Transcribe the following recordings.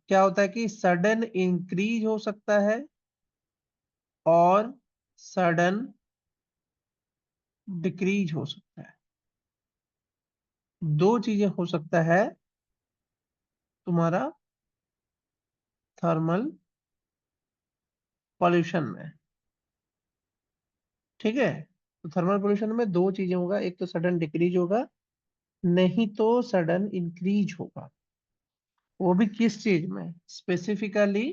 क्या होता है कि सडन इंक्रीज हो सकता है और सडन डिक्रीज हो सकता है। दो चीजें हो सकता है तुम्हारा थर्मल पॉल्यूशन में। ठीक है, तो थर्मल पॉल्यूशन में दो चीजें होगा, एक तो सडन डिक्रीज होगा, नहीं तो सडन इंक्रीज होगा। वो भी किस चीज में? स्पेसिफिकली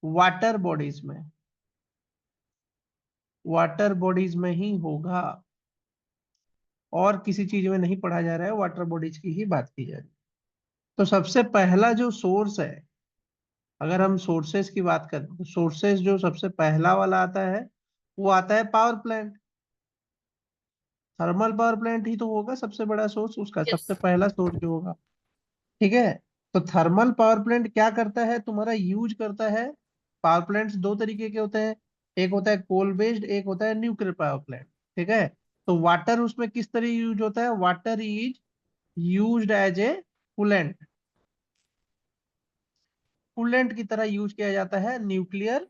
वाटर बॉडीज में। वाटर बॉडीज में ही होगा, और किसी चीज में नहीं पढ़ा जा रहा है, वाटर बॉडीज की ही बात की जा रही है। तो सबसे पहला जो सोर्स है, अगर हम सोर्सेस की बात करें तो सोर्सेस जो सबसे पहला वाला आता है वो आता है power plant. Thermal power plant ही तो होगा सबसे बड़ा सोर्स, उसका यस। सबसे पहला सोर्स जो होगा। ठीक है, तो थर्मल पावर प्लांट क्या करता है, तुम्हारा यूज करता है। पावर प्लांट्स दो तरीके के होते हैं, एक होता है कोल बेस्ड, एक होता है न्यूक्लियर पावर प्लांट। ठीक है, तो वाटर उसमें किस तरह यूज होता है? Water is used as a coolant. Coolant की तरह यूज किया जाता है, न्यूक्लियर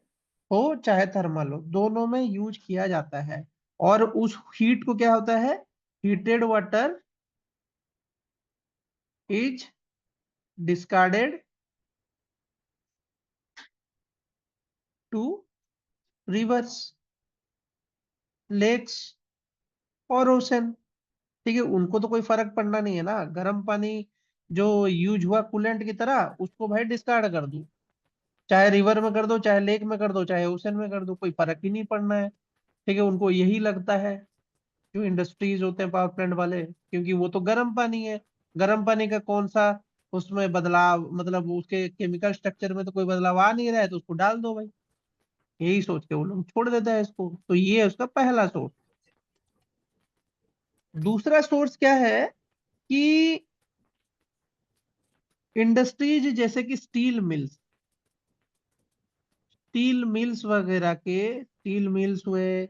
हो चाहे थर्मल हो, दोनों में यूज किया जाता है। और उस हीट को क्या होता है? Heated water is discarded to rivers, lakes और ओशन। ठीक है, उनको तो कोई फर्क पड़ना नहीं है ना, गर्म पानी जो यूज हुआ कूलेंट की तरह, उसको भाई डिस्कार्ड कर दो, चाहे रिवर में कर दो, चाहे लेक में कर दो, चाहे ओशन में कर दो, कोई फर्क ही नहीं पड़ना है। ठीक है, उनको यही लगता है जो इंडस्ट्रीज होते हैं पावर प्लांट वाले, क्योंकि वो तो गर्म पानी है, गर्म पानी का कौन सा उसमें बदलाव, मतलब उसके केमिकल स्ट्रक्चर में तो कोई बदलाव आ नहीं रहा है, तो उसको डाल दो भाई, यही सोच के वो लोग छोड़ देता है इसको। तो ये है उसका पहला सोर्स। दूसरा सोर्स क्या है कि इंडस्ट्रीज जैसे कि स्टील मिल्स, स्टील मिल्स वगैरह के, स्टील मिल्स हुए,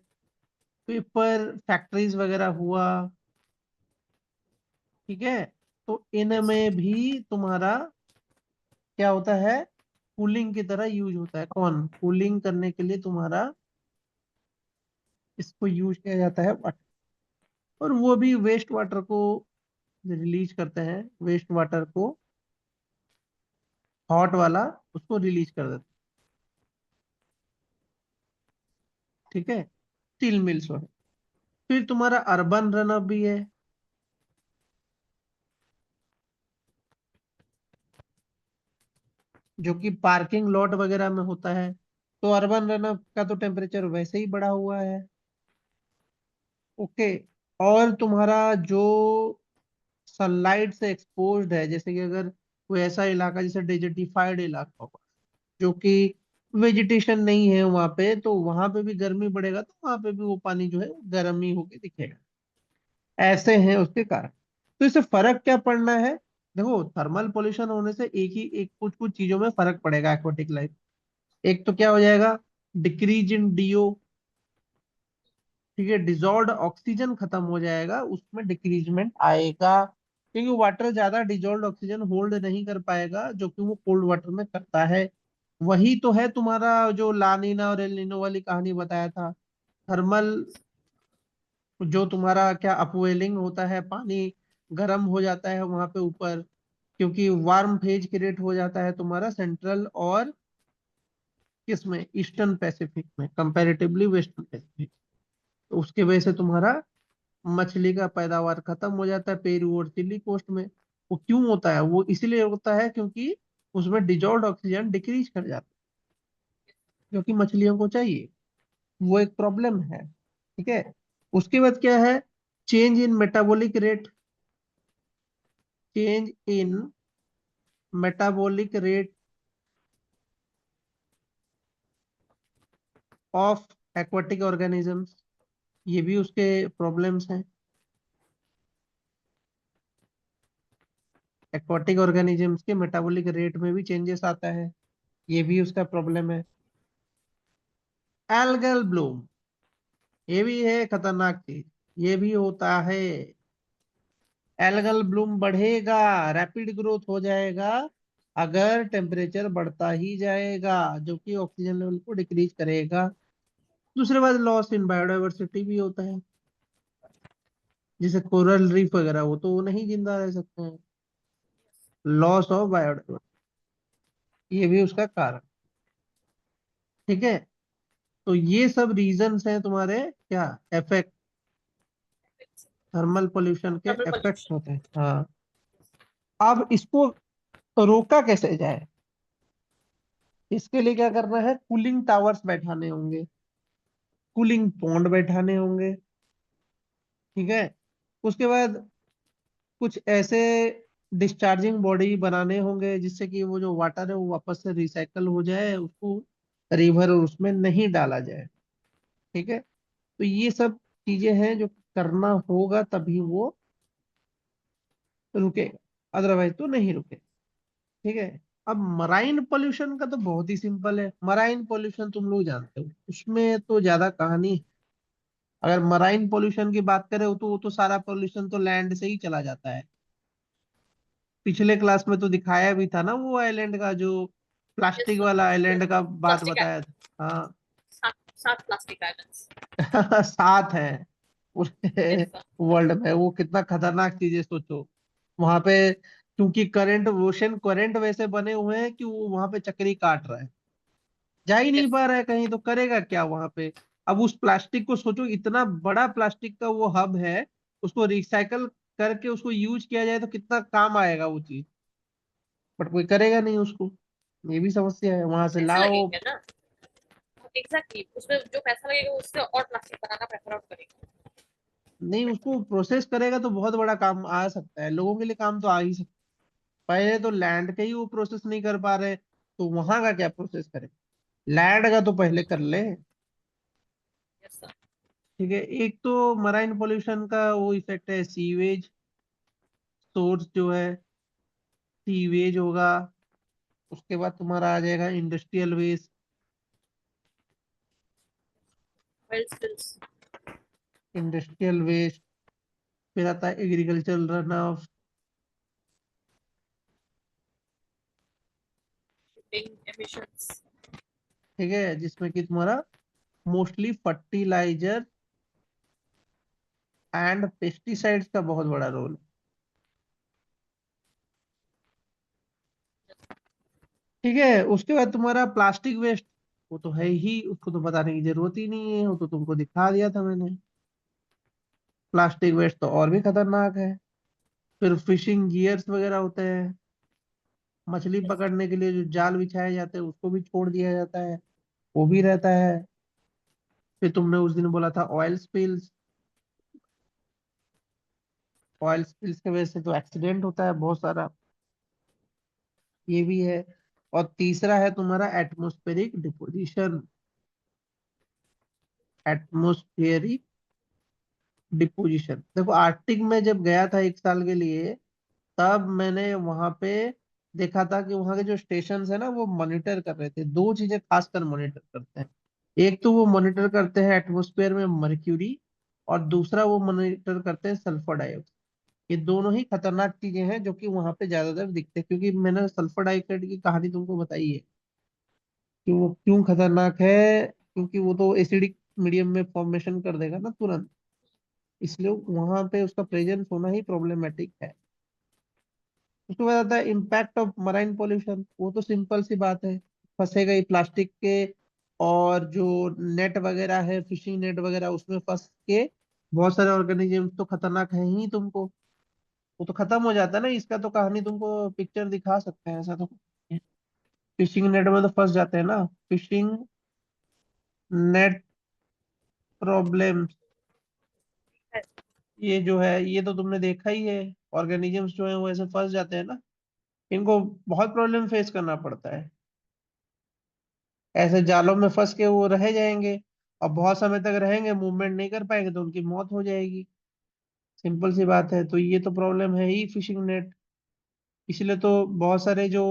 पेपर फैक्ट्रीज वगैरह हुआ। ठीक है, तो यस। इनमें भी तुम्हारा क्या होता है? कूलिंग की तरह यूज होता है। कौन? कूलिंग करने के लिए तुम्हारा इसको यूज किया जाता है वाटर। और वो भी वेस्ट वाटर को रिलीज करते हैं, वेस्ट वाटर को हॉट वाला उसको रिलीज कर देते हैं। ठीक है, स्टील मिल्स वगैरह। फिर तुम्हारा अर्बन रनअप भी है, जो कि पार्किंग लॉट वगैरह में होता है। तो अर्बन रनअप का तो टेम्परेचर वैसे ही बढ़ा हुआ है। ओके, और तुम्हारा जो सनलाइट से एक्सपोज्ड है, जैसे कि अगर कोई ऐसा इलाका जैसे डेजर्टिफाइड इलाका होगा, जो कि वेजिटेशन नहीं है वहां पे, तो वहां पे भी गर्मी बढ़ेगा, तो वहां पे भी वो पानी जो है गर्म ही होके दिखेगा। ऐसे हैं उसके कारण। तो इससे फर्क क्या पड़ना है? देखो, थर्मल पोल्यूशन होने से एक कुछ कुछ चीजों में फर्क पड़ेगा एक्वाटिक लाइफ। एक तो क्या हो जाएगा? Decrease in DO. ठीक है, डिजॉल्व्ड ऑक्सीजन खत्म हो जाएगा, उसमें डिक्रीजमेंट आएगा, क्योंकि वाटर ज्यादा डिजॉल्व्ड ऑक्सीजन होल्ड नहीं कर पाएगा, जो कि वो कोल्ड वाटर में करता है। वही तो है तुम्हारा जो लानीना और एल नीनो वाली कहानी बताया था। थर्मल, जो तुम्हारा क्या अपवेलिंग होता है, पानी गर्म हो जाता है वहां पे ऊपर, क्योंकि वार्म फेज क्रिएट हो जाता है तुम्हारा सेंट्रल और किसमें? ईस्टर्न पैसिफिक में, कंपैरेटिवली वेस्टर्न पैसिफिक। तो उसके वजह से तुम्हारा मछली का पैदावार खत्म हो जाता है पेरू और चिली कोस्ट में। वो क्यों होता है? वो इसलिए होता है क्योंकि उसमें डिजॉल्व्ड ऑक्सीजन डिक्रीज कर जाता है, जो कि मछलियों को चाहिए। वो एक प्रॉब्लम है। ठीक है, उसके बाद क्या है? Change in metabolic rate. Change in metabolic rate of aquatic organisms, ये भी उसके प्रॉब्लम्स हैं। एक्वाटिक ऑर्गेनिजम्स के मेटाबॉलिक रेट में भी चेंजेस आता है, ये भी उसका प्रॉब्लम है। एल्गल ब्लूम, ये भी है खतरनाक चीज, ये भी होता है। एल्गल ब्लूम बढ़ेगा, रैपिड ग्रोथ हो जाएगा अगर टेम्परेचर बढ़ता ही जाएगा जो कि ऑक्सीजन लेवल को डिक्रीज करेगा। दूसरे बात, लॉस इन बायोडाइवर्सिटी भी होता है, जैसे कोरल रीफ वगैरह, वो तो नहीं जिंदा रह सकते हैं। लॉस ऑफ बायोडाइवर्सिटी, ये भी उसका कारण। ठीक है, तो ये सब रीजंस हैं तुम्हारे क्या, इफेक्ट, थर्मल पोल्यूशन के थर्मल इफेक्ट पोल्यूशन। होते हैं। हाँ, अब इसको रोका कैसे जाए, इसके लिए क्या करना है, कूलिंग टावर्स बैठाने होंगे, कूलिंग पॉन्ड बैठाने होंगे। ठीक है, उसके बाद कुछ ऐसे डिस्चार्जिंग बॉडी बनाने होंगे जिससे कि वो जो वाटर है वो वापस से रिसाइकल हो जाए, उसको रिवर और उसमें नहीं डाला जाए। ठीक है, तो ये सब चीजें हैं जो करना होगा, तभी वो रुकेगा, अदरवाइज तो नहीं रुकेगा। ठीक है, अब मराइन पोल्यूशन का तो बहुत ही सिंपल है। मराइन पोल्यूशन तुम लोग जानते हो, उसमें तो ज्यादा कहानी। अगर मराइन पोल्यूशन की बात करें तो वो तो सारा पोल्यूशन तो लैंड से ही चला जाता है। पिछले क्लास में तो दिखाया भी था ना वो आइलैंड का, जो यस प्लास्टिक सर। वाला आइलैंड का बात प्लास्टिक बताया था। हाँ। 7 प्लास्टिक आइलैंड्स। 7 है पूरे यस सर। वर्ल्ड में, वो कितना खतरनाक चीज है सोचो। वहां पे क्योंकि करंट, ओशन करंट वैसे बने हुए हैं कि वो वहां पे चक्री काट रहा है, जा ही नहीं यस। पा रहा है कहीं, तो करेगा क्या वहां पे। अब उस प्लास्टिक को सोचो, इतना बड़ा प्लास्टिक का वो हब है, उसको रिसाइकल करके उसको यूज किया जाए तो कितना काम आएगा वो चीज, बट कोई करेगा नहीं उसको। ये भी समस्या है, वहां से पैसे लाओ। लगेंगे ना। एग्जैक्टली, उसमें जो पैसा लगेगा उससे और प्लास्टिक बनाना प्रेफर आउट करेंगे। नहीं, उसको प्रोसेस करेगा तो बहुत बड़ा काम आ सकता है, लोगों के लिए काम तो आ ही सकता है। पहले तो लैंड का ही वो प्रोसेस नहीं कर पा रहे, तो वहां का क्या प्रोसेस करें, लैंड का तो पहले कर ले। Yes sir. ठीक है, एक तो मराइन पोल्यूशन का वो इफेक्ट है, सीवेज सोर्स जो है, सीवेज होगा। उसके बाद तुम्हारा आ जाएगा industrial waste, oil spills. Industrial waste, फिर आता है agricultural run off. Shipping emissions. ठीक है, जिसमें कि तुम्हारा मोस्टली फर्टिलाइजर एंड पेस्टिसाइड्स का बहुत बड़ा रोल। ठीक है, उसके बाद तुम्हारा प्लास्टिक वेस्ट, वो तो है ही, उसको तो बताने की जरूरत ही नहीं है, वो तो तुमको दिखा दिया था मैंने। प्लास्टिक वेस्ट तो और भी खतरनाक है। फिर फिशिंग गियर्स वगैरह होते हैं, मछली पकड़ने के लिए जो जाल बिछाए जाते हैं उसको भी छोड़ दिया जाता है, वो भी रहता है। फिर तुमने उस दिन बोला था ऑयल स्पिल्स, ऑयल स्पिल्स की वजह से तो एक्सीडेंट होता है बहुत सारा, ये भी है। और तीसरा है तुम्हारा एटमोस्फेरिक डिपोजिशन, एटमोस्फेरिक डिपोजिशन। देखो आर्कटिक में जब गया था 1 साल के लिए, तब मैंने वहां पे देखा था कि वहां के जो स्टेशन है ना, वो मॉनिटर कर रहे थे, दो चीजें खासकर मॉनिटर करते हैं। एक तो वो मॉनिटर करते हैं एटमॉस्फेयर में मर्क्यूरी, और दूसरा वो मॉनिटर करते हैं सल्फर डाइऑक्साइड। ये दोनों ही खतरनाक चीजें हैं जो कि वहां पे ज्यादातर दिखते हैं, क्योंकि मैंने सल्फर डाइऑक्साइड की कहानी तुमको बताई है कि वो क्यों खतरनाक है, क्योंकि वो तो एसिडिक मीडियम में फॉर्मेशन कर देगा ना तुरंत, इसलिए वहां पे उसका प्रेजेंस होना ही प्रॉब्लमेटिक है। उसके बाद आता है इम्पैक्ट ऑफ मराइन पॉल्यूशन, वो तो सिंपल सी बात है, फंसेगा ही प्लास्टिक के, और जो नेट वगैरह है, फिशिंग नेट वगैरह, उसमें फंस के बहुत सारे ऑर्गेनिज्म तो खतरनाक है ही तुमको, वो तो खत्म हो जाता है ना। इसका तो कहानी तुमको पिक्चर दिखा सकते हैं, ऐसा तो फिशिंग नेट में तो फंस जाते हैं ना, फिशिंग नेट प्रॉब्लम, ये जो है ये तो तुमने देखा ही है, ऑर्गेनिजम्स जो है वो ऐसे फंस जाते हैं ना, इनको बहुत प्रॉब्लम फेस करना पड़ता है। ऐसे जालों में फंस के वो रह जाएंगे, और बहुत समय तक रहेंगे, मूवमेंट नहीं कर पाएंगे, तो उनकी मौत हो जाएगी। सिंपल सी बात है, तो ये तो प्रॉब्लम है ही फिशिंग नेट। इसलिए तो बहुत सारे जो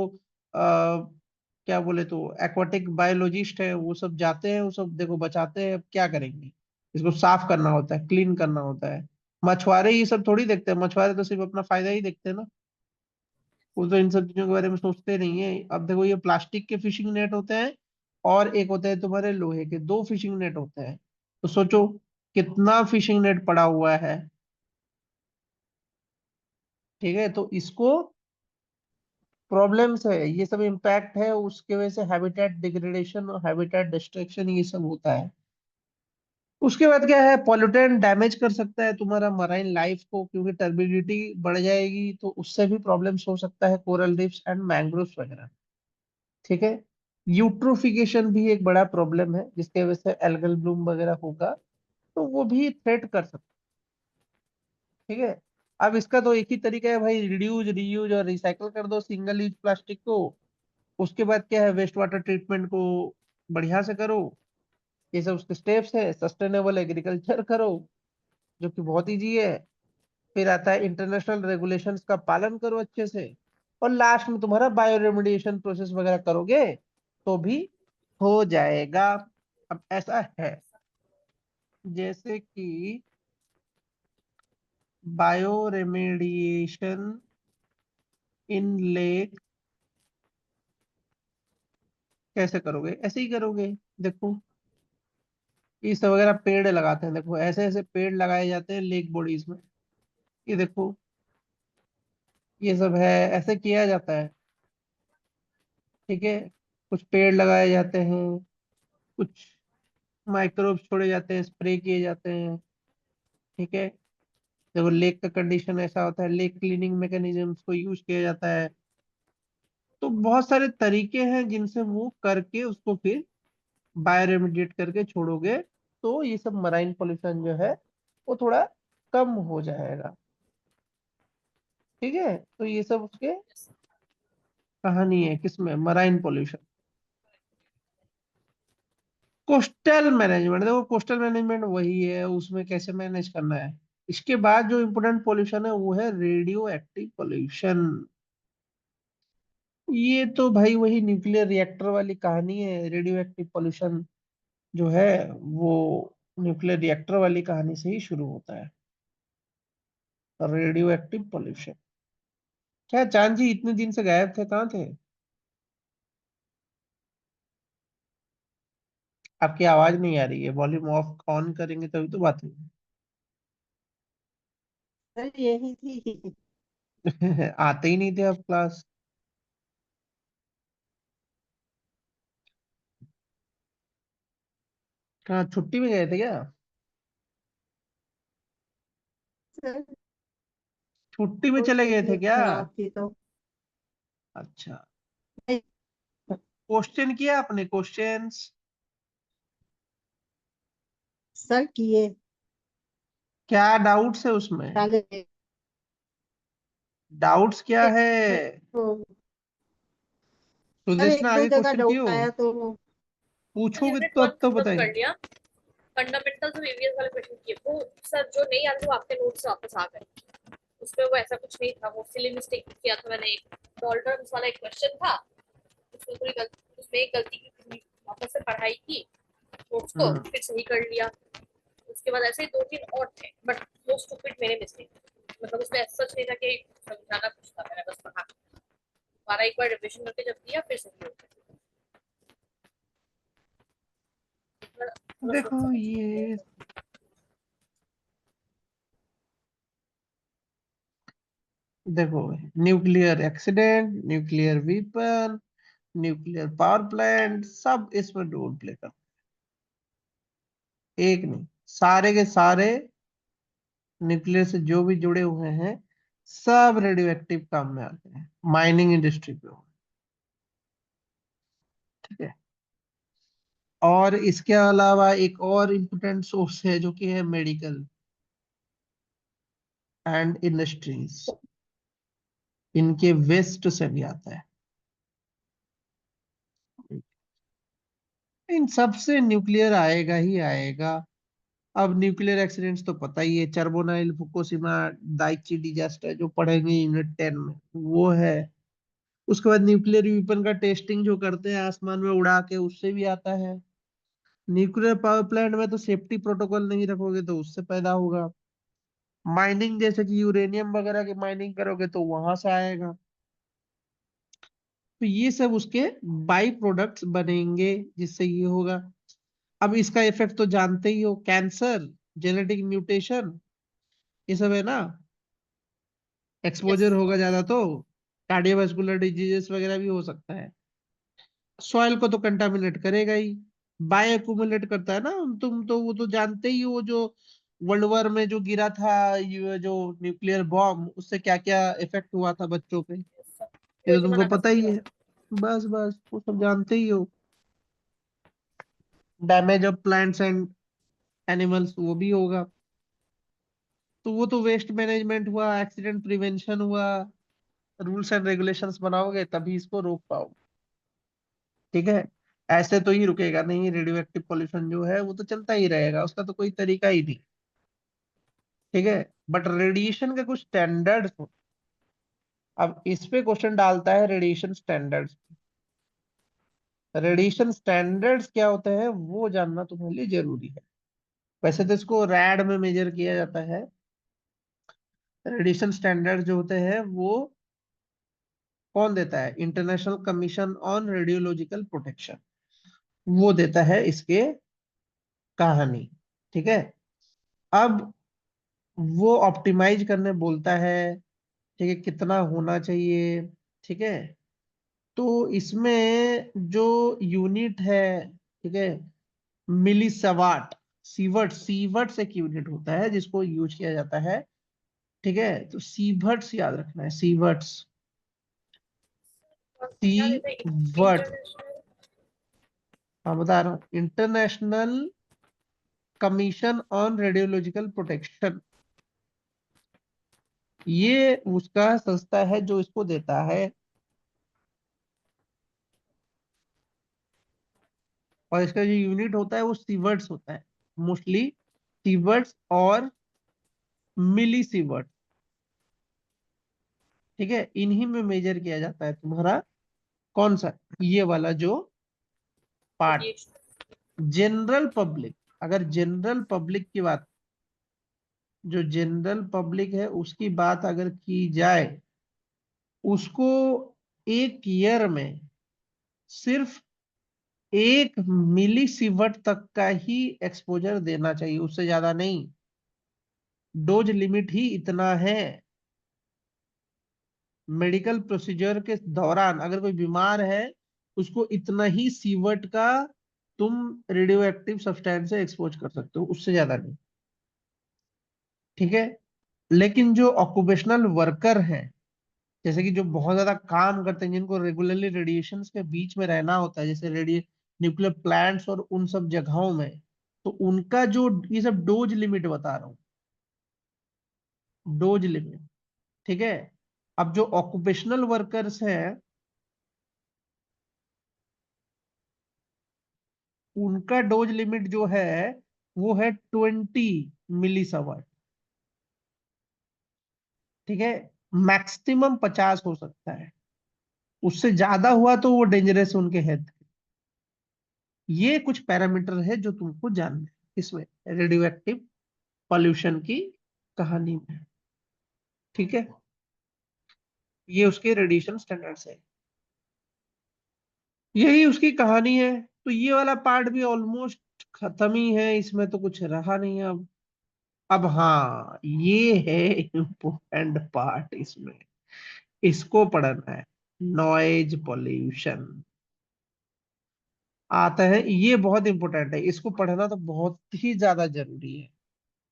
क्या बोले तो एक्वाटिक बायोलॉजिस्ट है, वो सब जाते हैं, वो सब देखो बचाते हैं। अब क्या करेंगे, इसको साफ करना होता है, क्लीन करना होता है। मछुआरे ये सब थोड़ी देखते हैं, मछुआरे तो सिर्फ अपना फायदा ही देखते हैं ना। वो तो इन सब चीजों के बारे में सोचते नहीं है। अब देखो ये प्लास्टिक के फिशिंग नेट होते हैं और एक होते हैं तुम्हारे लोहे के, दो फिशिंग नेट होते हैं। तो सोचो कितना फिशिंग नेट पड़ा हुआ है। ठीक है, तो इसको प्रॉब्लम्स है, ये सब इम्पैक्ट है, उसके वजह से हैबिटेट डिग्रेडेशन और हैबिटेट डिस्ट्रक्शन ये सब होता है। उसके बाद क्या है, पॉल्यूटेंट डैमेज कर सकता है तुम्हारा मराइन लाइफ को, क्योंकि टर्बिडिटी बढ़ जाएगी तो उससे भी प्रॉब्लम्स हो सकता है कोरल रीफ्स एंड मैंग्रोव्स वगैरह। ठीक है, यूट्रोफिकेशन भी एक बड़ा प्रॉब्लम है जिसके वजह से एल्गल ब्लूम वगैरह होगा, तो वो भी थ्रेट कर सकता है। ठीक है, अब इसका तो एक ही तरीका है भाई, रिड्यूज रीयूज और रिसाइकल कर दो सिंगल यूज प्लास्टिक को। उसके बाद क्या है, वेस्ट वाटर ट्रीटमेंट को बढ़िया से करो। ये सब उसके स्टेप्स है। सस्टेनेबल एग्रीकल्चर करो जो कि बहुत ईजी है। फिर आता है इंटरनेशनल रेगुलेशंस का पालन करो अच्छे से। और लास्ट में तुम्हारा बायो रेमेडिएशन प्रोसेस वगैरह करोगे तो भी हो जाएगा। अब ऐसा है जैसे कि बायो रेमेडिएशन इन लेक कैसे करोगे, ऐसे ही करोगे। देखो ये सब वगैरह पेड़ लगाते हैं, देखो ऐसे ऐसे पेड़ लगाए जाते हैं लेक बॉडीज में। ये देखो ये सब है, ऐसे किया जाता है। ठीक है, कुछ पेड़ लगाए जाते हैं, कुछ माइक्रोब्स छोड़े जाते हैं, स्प्रे किए जाते हैं। ठीक है, जब लेक का कंडीशन ऐसा होता है, लेक क्लीनिंग मैकेनिज्म को यूज किया जाता है। तो बहुत सारे तरीके हैं जिनसे वो करके उसको फिर बायोरेमिडिएट करके छोड़ोगे तो ये सब मराइन पोल्यूशन जो है वो थोड़ा कम हो जाएगा। ठीक है, तो ये सब उसके कहानी है किसमें, मराइन पोल्यूशन। कोस्टल मैनेजमेंट, देखो कोस्टल मैनेजमेंट वही है, उसमें कैसे मैनेज करना है। इसके बाद जो इम्पोर्टेंट पोल्यूशन है वो है रेडियो एक्टिव पोल्यूशन। ये तो भाई वही न्यूक्लियर रिएक्टर वाली कहानी है। रेडियो एक्टिव पोल्यूशन जो है वो न्यूक्लियर रिएक्टर वाली कहानी से ही शुरू होता है। Radio active pollution. क्या चांद जी इतने दिन से गायब थे, कहाँ थे? आपकी आवाज नहीं आ रही है, वॉल्यूम ऑफ ऑन करेंगे तभी तो बात होगी। सर यही थी। आते ही नहीं थे अब क्लास। कहाँ छुट्टी में गए थे क्या? सर छुट्टी में थोड़ी चले गए थे तबीयत क्या? खराब थी तो अच्छा, नहीं। क्वेश्चन किया आपने, क्वेश्चंस सर किए क्या डाउट्स है उसमें? पहले डाउट्स क्या है? तो सर सुदेश ने एक दो आगे जगह क्वेश्चन डाउट कियो, आया तो पूछोगे यूनिट तो वन अब तो खत्म बताएंगे। कर लिया, फंडामेंटल्स ऑफ ईवीएस वाले क्वेश्चन किए, वो सर जो नहीं आते वो आपके नोट से वापस आ गए। उसमें वो ऐसा कुछ नहीं था, वो सिली मिस्टेक किया था मैंने। एक डॉल्टन्स वाला एक क्वेश्चन था, उसमें थोड़ी गलती, उसमें एक गलती की थी, वापस से पढ़ाई की नोट्स को, हम्म, फिर सही कर लिया। उसके बाद ऐसे ही दो तीन और थे, बट वो स्टूपिड मेरे मिस्टेक, मतलब उसमें ऐसा सच नहीं था कि समझाना कुछ था, मैंने बस पढ़ा दोबारा एक बार रिविजन करके जब दिया फिर सही हो गया। थोड़ा सोच देखो समझ के ये, किया। देखो nuclear accident, nuclear weapon, nuclear power plant सब इसमें रोल प्ले करते हैं। एक नहीं, सारे के सारे न्यूक्लियर से जो भी जुड़े हुए हैं सब रेडियो एक्टिव काम में आते हैं, माइनिंग इंडस्ट्री पे हो। ठीक है, और इसके अलावा एक और इम्पोर्टेंट सोर्स है जो कि है मेडिकल एंड इंडस्ट्रीज, इनके वेस्ट से भी आता है। इन सब से न्यूक्लियर आएगा ही आएगा। अब न्यूक्लियर एक्सीडेंट्स तो पता ही है, चर्बोनाइल, फुकुशिमा, दाइची डिजास्टर जो पढ़ेंगे यूनिट 10 में वो है। उसके बाद न्यूक्लियर वेपन का टेस्टिंग जो करते हैं आसमान में उड़ा के, उससे भी आता है। न्यूक्लियर पावर प्लांट में तो सेफ्टी प्रोटोकॉल नहीं रखोगे तो उससे पैदा होगा। माइनिंग जैसे कि यूरेनियम वगैरह की माइनिंग करोगे तो वहां से आएगा। तो ये सब उसके बाई प्रोडक्ट्स बनेंगे जिससे ये होगा। अब इसका इफेक्ट तो जानते ही हो, कैंसर, जेनेटिक म्यूटेशन, ये सब है ना। यस। एक्सपोजर होगा ज्यादा तो कार्डियोवास्कुलर डिजीजेस वगैरह भी हो सकता है। सॉइल को तो कंटामिनेट करेगा ही, बायो एक्यूमुलेट करता है ना। तुम तो वो तो जानते ही हो, जो वर्ल्ड वॉर में जो गिरा था ये जो न्यूक्लियर बॉम्ब, उससे क्या क्या इफेक्ट हुआ था बच्चों पे, ये तो हिरोशिमा तुमको पता ही नागासाकी है। वाला। बस बस वो सब जानते ही हो। Damage of plants and animals वो भी होगा। तो वो तो वेस्ट मैनेजमेंट हुआ, एक्सीडेंट प्रिवेंशन हुआ, रूल्स एंड रेगुलेशंस बनाओगे तभी इसको रोक पाओगे। ठीक है, ऐसे तो ही रुकेगा नहीं। रेडियो एक्टिव पॉल्यूशन जो है वो तो चलता ही रहेगा, उसका तो कोई तरीका ही नहीं। ठीक है, बट रेडिएशन का कुछ स्टैंडर्ड्स हो। अब इस पे क्वेश्चन डालता है रेडिएशन स्टैंडर्ड्स। रेडिएशन स्टैंडर्ड्स क्या होते हैं वो जानना तुम्हारे लिए जरूरी है। वैसे तो इसको रैड में मेजर किया जाता है। रेडिएशन स्टैंडर्ड जो होते हैं वो कौन देता है? International commission on radiological protection, वो देता है इसके कहानी। ठीक है, अब वो ऑप्टिमाइज करने बोलता है। ठीक है, कितना होना चाहिए। ठीक है, तो इसमें जो यूनिट है, ठीक है, मिली सवाट, सीवर्ट, सीवर्ट्स एक यूनिट होता है जिसको यूज किया जाता है। ठीक है, तो सीवर्ट्स याद रखना है, सीवर्ट्स, और सी क्या देते हैं? वर्ट। इंटरनेशनल। हाँ बता रहा हूँ, international commission on radiological protection, ये उसका संस्था है जो इसको देता है। और इसका जो यूनिट होता है वो सीवर्ट्स होता है, मोस्टली सीवर्ट्स और मिली सीवर्ट। ठीक है, इन्हीं में मेजर किया जाता है तुम्हारा कौन सा, ये वाला जो पार्ट। रेडिएशन। जनरल पब्लिक, अगर जनरल पब्लिक की बात, जो जनरल पब्लिक है उसकी बात अगर की जाए, उसको एक ईयर में सिर्फ 1 मिली सीवर्ट तक का ही एक्सपोजर देना चाहिए, उससे ज्यादा नहीं। डोज लिमिट ही इतना है। मेडिकल प्रोसीजर के दौरान अगर कोई बीमार है, उसको इतना ही सीवर्ट का तुम रेडियो एक्टिव सब्सटेंस से एक्सपोज कर सकते हो, उससे ज्यादा नहीं। ठीक है, लेकिन जो ऑक्यूपेशनल वर्कर है, जैसे कि जो बहुत ज्यादा काम करते हैं, जिनको रेगुलरली रेडिएशन के बीच में रहना होता है, जैसे रेडिए न्यूक्लियर प्लांट्स और उन सब जगहों में, तो उनका जो ये सब डोज लिमिट बता रहा हूँ, डोज लिमिट। ठीक है, अब जो ऑक्यूपेशनल वर्कर्स हैं उनका डोज लिमिट जो है वो है 20 मिली। ठीक है, मैक्सिमम 50 हो सकता है, उससे ज्यादा हुआ तो वो डेंजरस उनके हेल्थ। ये कुछ पैरामीटर है जो तुमको जानना है इसमें, रेडियो एक्टिव पॉल्यूशन की कहानी में। ठीक है, ये उसके रेडिएशन स्टैंडर्ड्स है, यही उसकी कहानी है। तो ये वाला पार्ट भी ऑलमोस्ट खत्म ही है, इसमें तो कुछ रहा नहीं अब हाँ, ये है इम्पोर्टेंट पार्ट इसमें, इसको पढ़ना है। नॉइज पॉल्यूशन आता है, ये बहुत इंपॉर्टेंट है, इसको पढ़ना तो बहुत ही ज्यादा जरूरी है,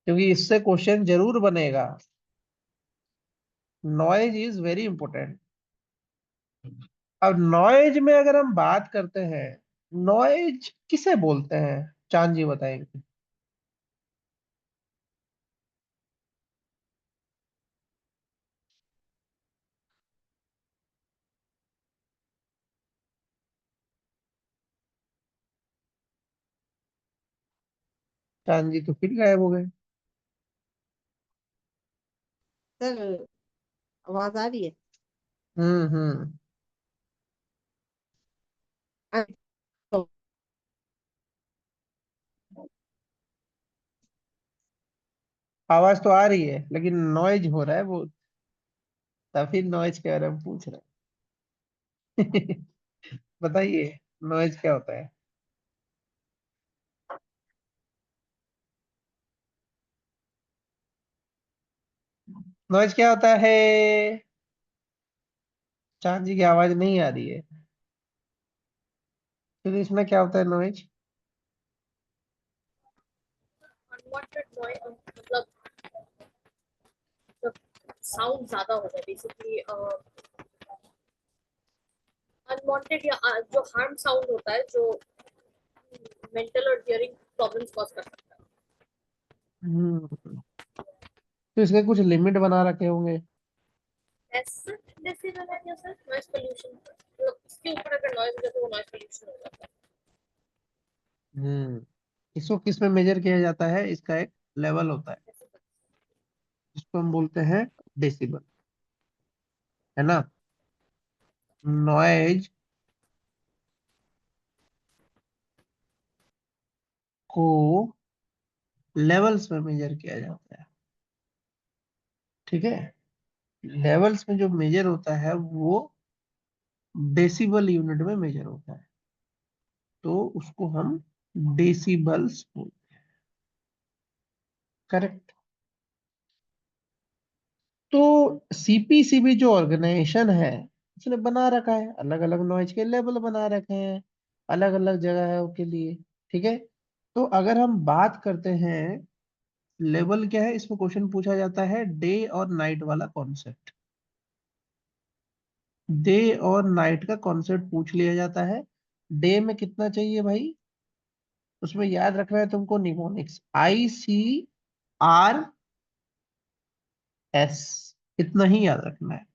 क्योंकि इससे क्वेश्चन जरूर बनेगा। Noise is very important. अब नॉइज में अगर हम बात करते हैं, नॉइज किसे बोलते हैं, चांद जी बताएंगे। चांद जी तो फिर गायब हो गए। सर आवाज आ रही है? हम्म। हाँ, तो आवाज तो आ रही है लेकिन नॉइज हो रहा है वो, तभी नॉइज के बारे में पूछ रहे बताइए नॉइज क्या होता है? नॉइज क्या होता है? चांद जी की आवाज नहीं आ रही है। फिर इसमें क्या होता है नॉइज? अनवांटेड नॉइज मतलब जब साउंड ज्यादा हो जाए बेसिकली, अनवांटेड या जो हार्म साउंड होता है जो मेंटल और हियरिंग प्रॉब्लम्स कॉज कर सकता हम्म। तो इसके कुछ लिमिट बना रखे होंगे। है। ऐसे डेसिबल है क्या सर? नॉइज पोल्यूशन मतलब इसके ऊपर अगर नॉइज हो जाए तो वो नॉइज पोल्यूशन हो जाता हम्म। इसको किस में मेजर किया जाता है? इसका एक लेवल होता है है। जिसको हम बोलते हैं डेसिबल, है ना। नॉइज को लेवल्स में मेजर किया जाता है, ठीक है। लेवल्स में जो मेजर होता है वो डेसिबल यूनिट में मेजर होता है, तो उसको हम डेसिबल्स बोलते हैं। करेक्ट। तो सीपीसीबी जो ऑर्गेनाइजेशन है उसने बना रखा है, अलग अलग नॉइज के लेवल बना रखे हैं अलग अलग जगह के लिए, ठीक है। तो अगर हम बात करते हैं लेवल क्या है, इसमें क्वेश्चन पूछा जाता है डे और नाइट वाला कॉन्सेप्ट। डे और नाइट का कॉन्सेप्ट पूछ लिया जाता है। डे में कितना चाहिए भाई? उसमें याद रखना है तुमको निमोनिक्स ICRS, इतना ही याद रखना है।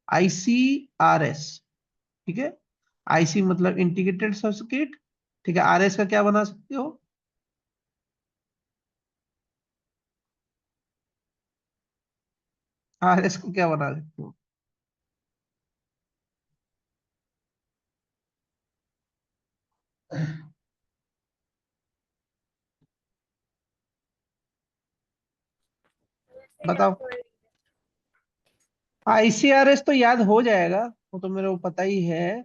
ICRS, ठीक है। IC मतलब इंटीग्रेटेड सर्किट, ठीक है। RS का क्या बना सकते हो? RS को क्या बना सकते हो? वैसे याद बताओ। तो है। ICRS तो याद हो जाएगा, वो तो मेरे को पता ही है,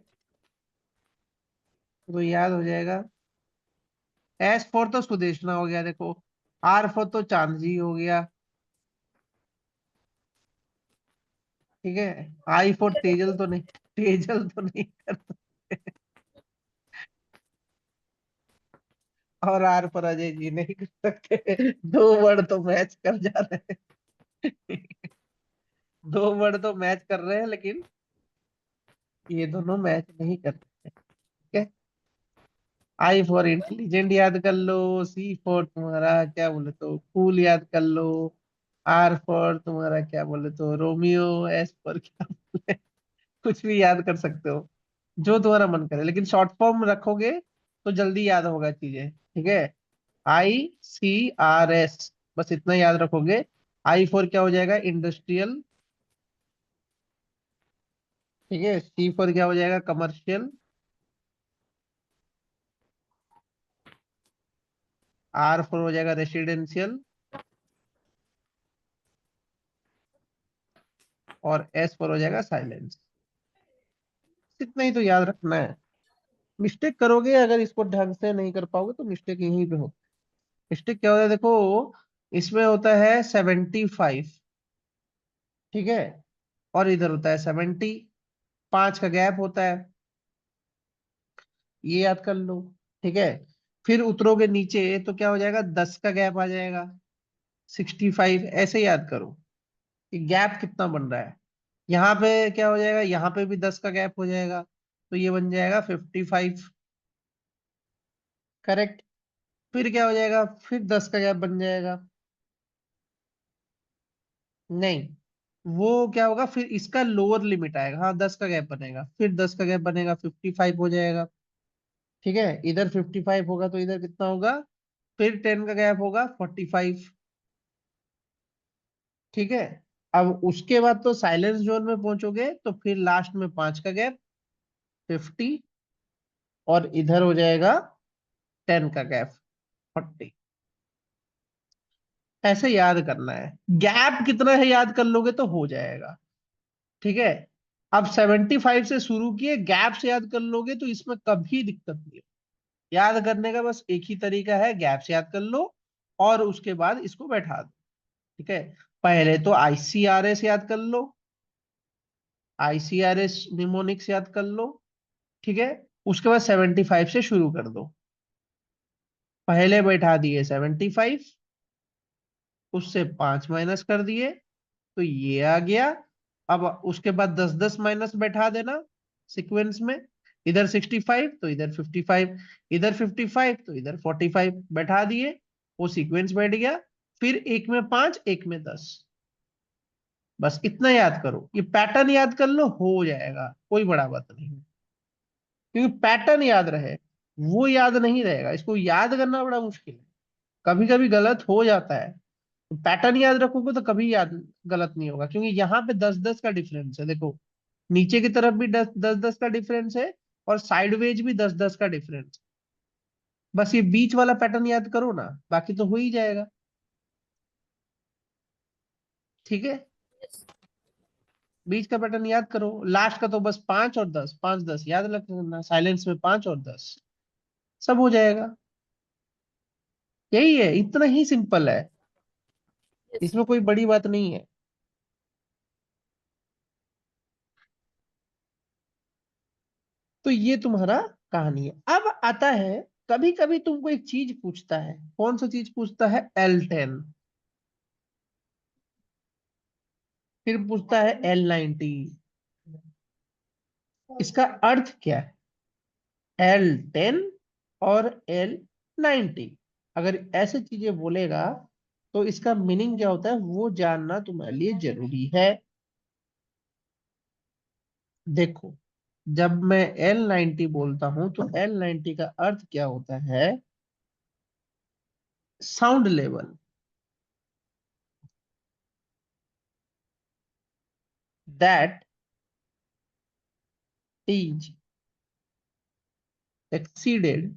वो तो याद हो जाएगा। S4 तो सुदेशना हो गया देखो, R4 तो चांदजी हो गया, ठीक है। I4 तेजल तो नहीं, तेजल तो नहीं कर सकते। और R पर अजय जी नहीं कर सकते। दो वर्ड तो मैच कर जा रहे हैं। दो वर्ड तो मैच कर रहे हैं, लेकिन ये दोनों मैच नहीं कर रहे, ठीक है। I फॉर इंटेलिजेंट याद कर लो, C फॉर तुम्हारा क्या बोले तो कूल याद कर लो, R फॉर तुम्हारा क्या बोले तो रोमियो, S फॉर क्या बोले, कुछ भी याद कर सकते हो जो तुम्हारा मन करे, लेकिन शॉर्ट फॉर्म रखोगे तो जल्दी याद होगा चीजें, ठीक है। ICRS, बस इतना याद रखोगे। I फॉर क्या हो जाएगा? इंडस्ट्रियल, ठीक है। C फॉर क्या हो जाएगा? कमर्शियल। R फॉर हो जाएगा रेसिडेंशियल। और S फॉर हो जाएगा साइलेंस। इतना ही तो याद रखना है। मिस्टेक करोगे अगर इसको ढंग से नहीं कर पाओगे तो मिस्टेक यहीं पे हो। मिस्टेक क्या होता है देखो, इसमें होता है 75, ठीक है। और इधर होता है 70, 5 का गैप होता है, ये याद कर लो, ठीक है। फिर उतरोगे नीचे तो क्या हो जाएगा? 10 का गैप आ जाएगा, 65, ऐसे याद करो कि गैप कितना बन रहा है। यहाँ पे क्या हो जाएगा? यहाँ पे भी 10 का गैप हो जाएगा, तो ये बन जाएगा 55। करेक्ट। फिर क्या हो जाएगा? फिर 10 का गैप बन जाएगा। नहीं, वो क्या होगा फिर? इसका लोअर लिमिट आएगा, हाँ 10 का गैप बनेगा, फिर 10 का गैप बनेगा, 55 हो जाएगा, ठीक है। इधर 55 होगा तो इधर कितना होगा? फिर 10 का गैप होगा, 45, ठीक है। अब उसके बाद तो साइलेंस जोन में पहुंचोगे तो फिर लास्ट में 5 का गैप, 50, और इधर हो जाएगा 10 का गैप, 40। ऐसे याद करना है, गैप कितना है याद कर लोगे तो हो जाएगा, ठीक है। अब 75 से शुरू किए, गैप से याद कर लोगे तो इसमें कभी दिक्कत नहीं है। याद करने का बस एक ही तरीका है, गैप से याद कर लो और उसके बाद इसको बैठा दो। ठीक है, पहले तो आईसीआरएस याद कर लो, आईसीआरएस निमोनिक्स याद कर लो। ठीक है, उसके बाद 75 से शुरू कर दो। पहले बैठा दिए 75, उससे 5 माइनस कर दिए तो ये आ गया। अब उसके बाद 10-10 माइनस बैठा देना सीक्वेंस में, इधर 65 तो इधर 55, इधर 55 तो इधर 45 बैठा दिए, वो सीक्वेंस बैठ गया। फिर एक में 5, एक में 10, बस इतना याद करो। ये पैटर्न याद कर लो, हो जाएगा, कोई बड़ा बात नहीं है। क्योंकि पैटर्न याद रहे, वो याद नहीं रहेगा, इसको याद करना बड़ा मुश्किल है, कभी कभी गलत हो जाता है। तो पैटर्न याद रखोगे तो कभी याद गलत नहीं होगा, क्योंकि यहाँ पे 10-10 का डिफरेंस है। देखो नीचे की तरफ भी 10-10 का डिफरेंस है और साइडवेज भी 10-10 का डिफरेंस। बस ये बीच वाला पैटर्न याद करो ना, बाकी तो हो ही जाएगा। ठीक है, Yes. बीच का पैटर्न याद करो, लास्ट का तो बस 5 और 10, 5-10 याद रखना, साइलेंस में 5 और 10, सब हो जाएगा। यही है, इतना ही सिंपल है, Yes. इसमें कोई बड़ी बात नहीं है। तो ये तुम्हारा कहानी है। अब आता है, कभी कभी तुमको एक चीज पूछता है, कौन सा चीज पूछता है? L10, फिर पूछता है L90। इसका अर्थ क्या है? L10 और L90, अगर ऐसे चीजें बोलेगा तो इसका मीनिंग क्या होता है वो जानना तुम्हारे लिए जरूरी है। देखो, जब मैं L90 बोलता हूं तो L90 का अर्थ क्या होता है? Sound level that is exceeded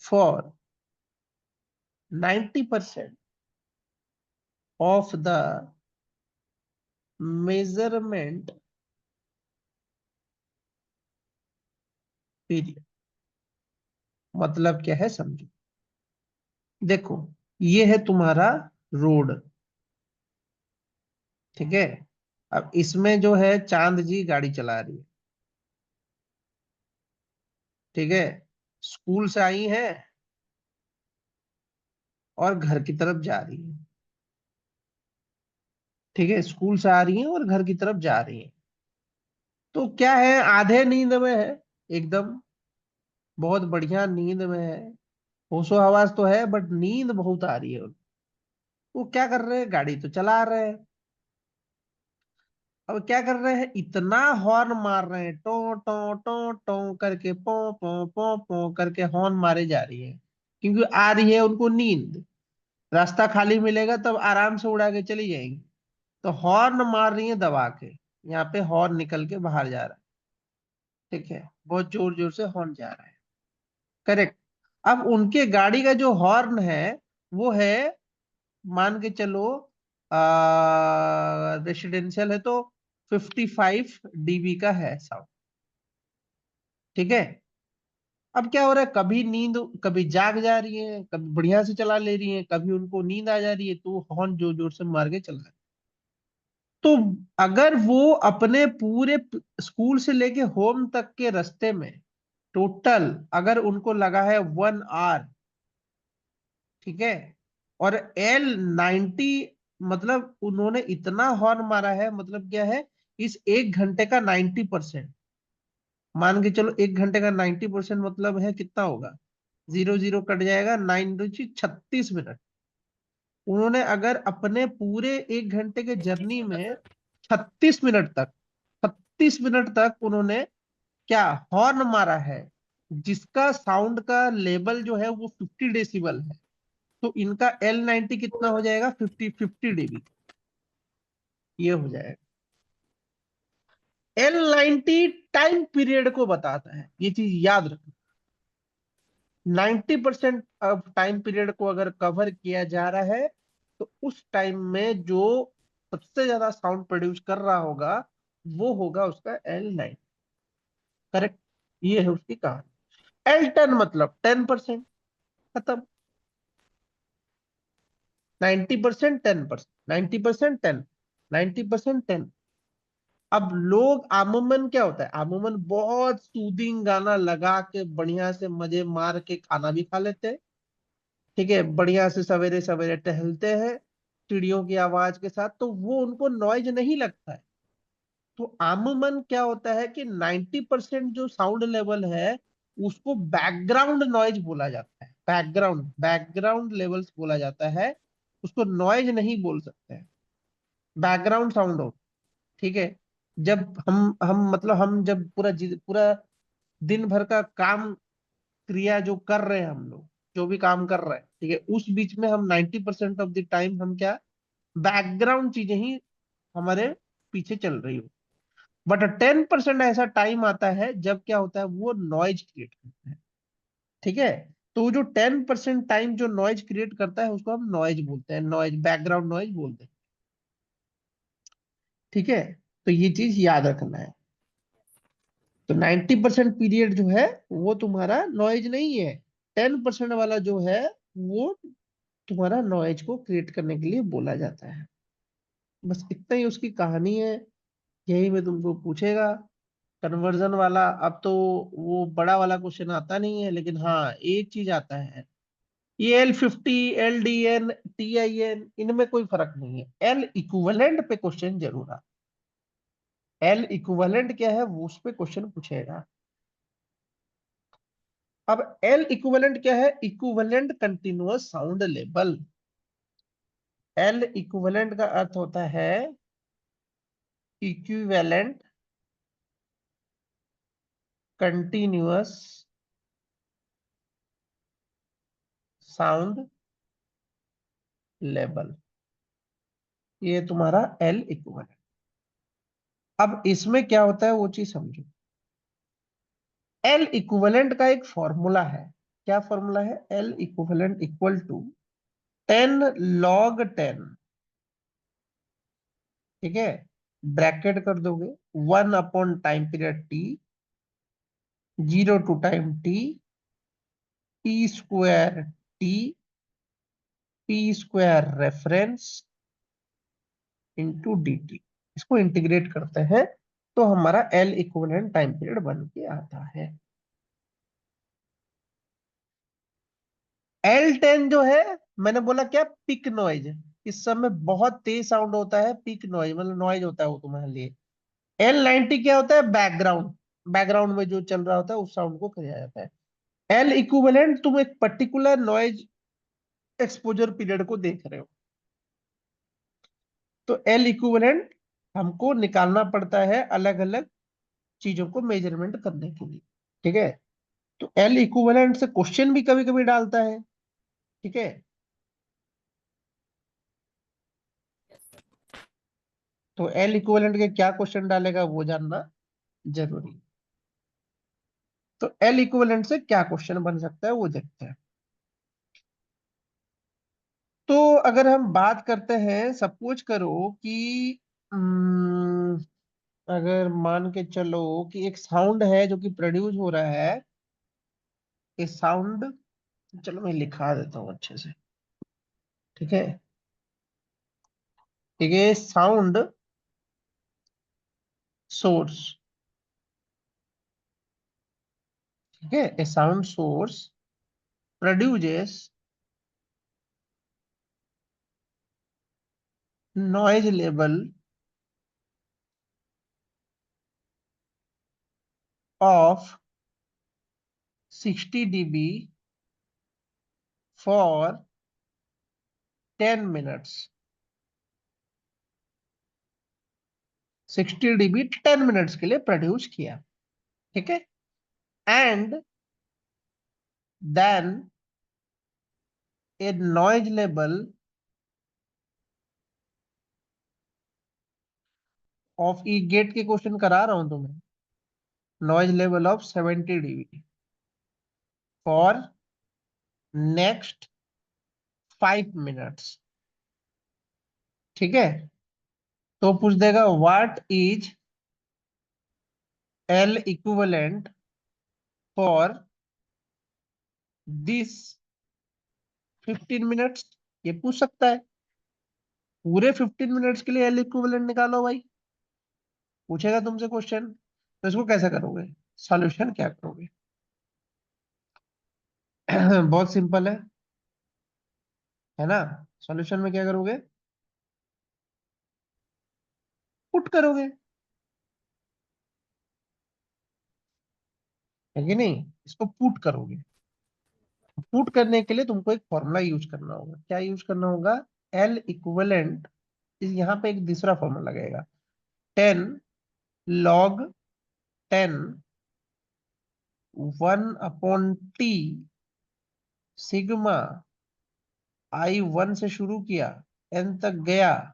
for 90% of the measurement period। मतलब क्या है समझो। देखो, ये है तुम्हारा रोड, ठीक है। अब इसमें जो है चांद जी गाड़ी चला रही है, ठीक है, स्कूल से आई है और घर की तरफ जा रही है। ठीक है, स्कूल से आ रही है और घर की तरफ जा रही है। तो क्या है, आधे नींद में है, एकदम बहुत बढ़िया नींद में है, होशो हवास तो है बट नींद बहुत आ रही है उनको। वो क्या कर रहे हैं, गाड़ी तो चला रहे हैं। अब क्या कर रहे हैं, इतना हॉर्न मार रहे हैं, टो टो टो टो करके, पो पो पो पो करके हॉर्न मारे जा रही है, क्योंकि आ रही है उनको नींद। रास्ता खाली मिलेगा तब आराम से उड़ा के चली जाएंगी, तो हॉर्न मार रही है दबा के। यहाँ पे हॉर्न निकल के बाहर जा रहा है, ठीक है, बहुत जोर जोर से हॉर्न जा रहा है, करेक्ट। अब उनके गाड़ी का जो हॉर्न है वो है, मान के चलो रेसिडेंशियल है तो 55 dB का है साउंड। ठीक है, अब क्या हो रहा है, कभी नींद, कभी जाग जा रही है, कभी बढ़िया से चला ले रही है, कभी उनको नींद आ जा रही है तो हॉर्न जोर जोर से मार के चला रहे हैं। तो अगर वो अपने पूरे स्कूल से लेके होम तक के रास्ते में टोटल अगर उनको लगा है 1 आवर, ठीक है, और L90 मतलब उन्होंने इतना हॉर्न मारा है, मतलब क्या है, इस 1 घंटे का 90%, मान के चलो 1 घंटे का 90% मतलब है कितना होगा, 0 0 कट जाएगा, 9×36 मिनट। उन्होंने अगर अपने पूरे 1 घंटे के 36 जर्नी होगा में सर। 36 मिनट तक, 36 मिनट तक उन्होंने क्या हॉर्न मारा है, जिसका साउंड का लेवल जो है वो 50 डेसिबल है, तो इनका L90 कितना हो जाएगा, 50 ये हो जाएगा। L90 टाइम पीरियड को बताता है, ये चीज याद रखना। 90% ऑफ टाइम पीरियड को अगर कवर किया जा रहा है तो उस टाइम में जो सबसे ज्यादा साउंड प्रोड्यूस कर रहा होगा वो होगा उसका L9। करेक्ट, ये है उसकी कहानी। L10 मतलब 10%, खत्म। 90% 10%, 90% 10, 90% 10। अब लोग अमूमन क्या होता है, अमूमन बहुत सूदिंग गाना लगा के बढ़िया से मजे मार के खाना भी खा लेते हैं। ठीक है, बढ़िया से सवेरे सवेरे टहलते हैं चिड़ियों की आवाज के साथ, तो वो उनको नॉइज नहीं लगता है। तो अमूमन क्या होता है कि 90% जो साउंड लेवल है उसको बैकग्राउंड नॉइज बोला जाता है, बैकग्राउंड बैकग्राउंड लेवल्स बोला जाता है, उसको नॉइज नहीं बोल सकते हैं, बैकग्राउंड साउंड हो। ठीक है, जब हम मतलब हम जब पूरा दिन भर का काम क्रिया जो कर रहे हैं हम लोग, जो भी काम कर रहे हैं, ठीक है, उस बीच में हम 90% ऑफ द टाइम हम क्या, बैकग्राउंड चीजें ही हमारे पीछे चल रही हो। बट 10% ऐसा टाइम आता है जब क्या होता है, वो नॉइज क्रिएट करता है। ठीक है, तो वो जो 10% टाइम जो नॉइज क्रिएट करता है उसको हम नॉइज बोलते हैं, नॉइज, बैकग्राउंड नॉइज बोलते हैं। ठीक है, तो ये चीज याद रखना है। तो 90% पीरियड जो है वो तुम्हारा नॉइज नहीं है, 10% वाला जो है वो तुम्हारा नॉइज को क्रिएट करने के लिए बोला जाता है। बस इतना ही उसकी कहानी है, यही मैं तुमको पूछेगा। कन्वर्जन वाला अब तो वो बड़ा वाला क्वेश्चन आता नहीं है, लेकिन हाँ एक चीज आता है, ये L50, LDN, TIN, इनमें कोई फर्क नहीं है, L इक्विवेलेंट पे क्वेश्चन जरूर आता है। L इक्विवेलेंट क्या है वो उस पे क्वेश्चन पूछेगा। अब L इक्विवेलेंट क्या है, equivalent continuous sound level. L equivalent का अर्थ होता है इक्विवेलेंट कंटिन्यूअस साउंड लेवल, ये तुम्हारा L इक्विवेलेंट। अब इसमें क्या होता है वो चीज समझो। L इक्विवेलेंट का एक फॉर्मूला है, क्या फॉर्मूला है, L equivalent equal to 10 log 10। ठीक है, ब्रैकेट कर दोगे, 1 time period T, 0 to time T, T² T, P² reference into dt। इसको इंटीग्रेट करते हैं तो हमारा L इक्विवेलेंट टाइम पीरियड बन के आता है। L10 जो है, मैंने बोला क्या, पिक नॉइज, इस समय बहुत तेज साउंड होता है, पिक नॉइज मतलब नॉइज होता है वो तुम्हारे लिए। L90 क्या होता है, बैकग्राउंड, बैकग्राउंड में जो चल रहा होता है उस साउंड को किया जाता है। L इक्विवेलेंट तुम एक पर्टिकुलर नॉइज एक्सपोजर पीरियड को देख रहे हो, तो L इक्विवेलेंट हमको निकालना पड़ता है अलग अलग चीजों को मेजरमेंट करने के लिए। ठीक है, तो L इक्विवेलेंट से क्वेश्चन भी कभी कभी डालता है। ठीक है, तो L इक्विवेलेंट के क्या क्वेश्चन डालेगा वो जानना जरूरी है। तो L इक्विवेलेंट से क्या क्वेश्चन बन सकता है वो देखते हैं। तो अगर हम बात करते हैं, सपोज करो कि अगर मान के चलो कि एक साउंड है जो कि प्रोड्यूस हो रहा है, ये साउंड, चलो मैं लिखा देता हूँ अच्छे से। ठीक है, ठीक है, साउंड सोर्स, ठीक है, a sound source produces noise level of 60 dB for 10 minutes, 60 dB 10 minutes के लिए प्रोड्यूस किया। ठीक है, and then a noise level of, ई गेट के क्वेश्चन करा रहा हूं तुम्हें, noise level of 70 dB for next 5 minutes। ठीक है, तो पूछ देगा what is L equivalent for this 15 minutes, ये पूछ सकता है। पूरे 15 मिनट्स के लिए L इक्विवेलेंट निकालो भाई, पूछेगा तुमसे क्वेश्चन, तो इसको कैसे करोगे, सॉल्यूशन क्या करोगे? बहुत सिंपल है ना। सॉल्यूशन में क्या करोगे, पुट करोगे, है कि नहीं, इसको पुट करोगे। पुट करने के लिए तुमको एक फॉर्मूला यूज करना होगा। क्या यूज करना होगा, L इक्विवेलेंट, यहाँ पे एक दूसरा फॉर्मूला लगेगा, 10 log 10 1/t सिग्मा I1 से शुरू किया n तक गया,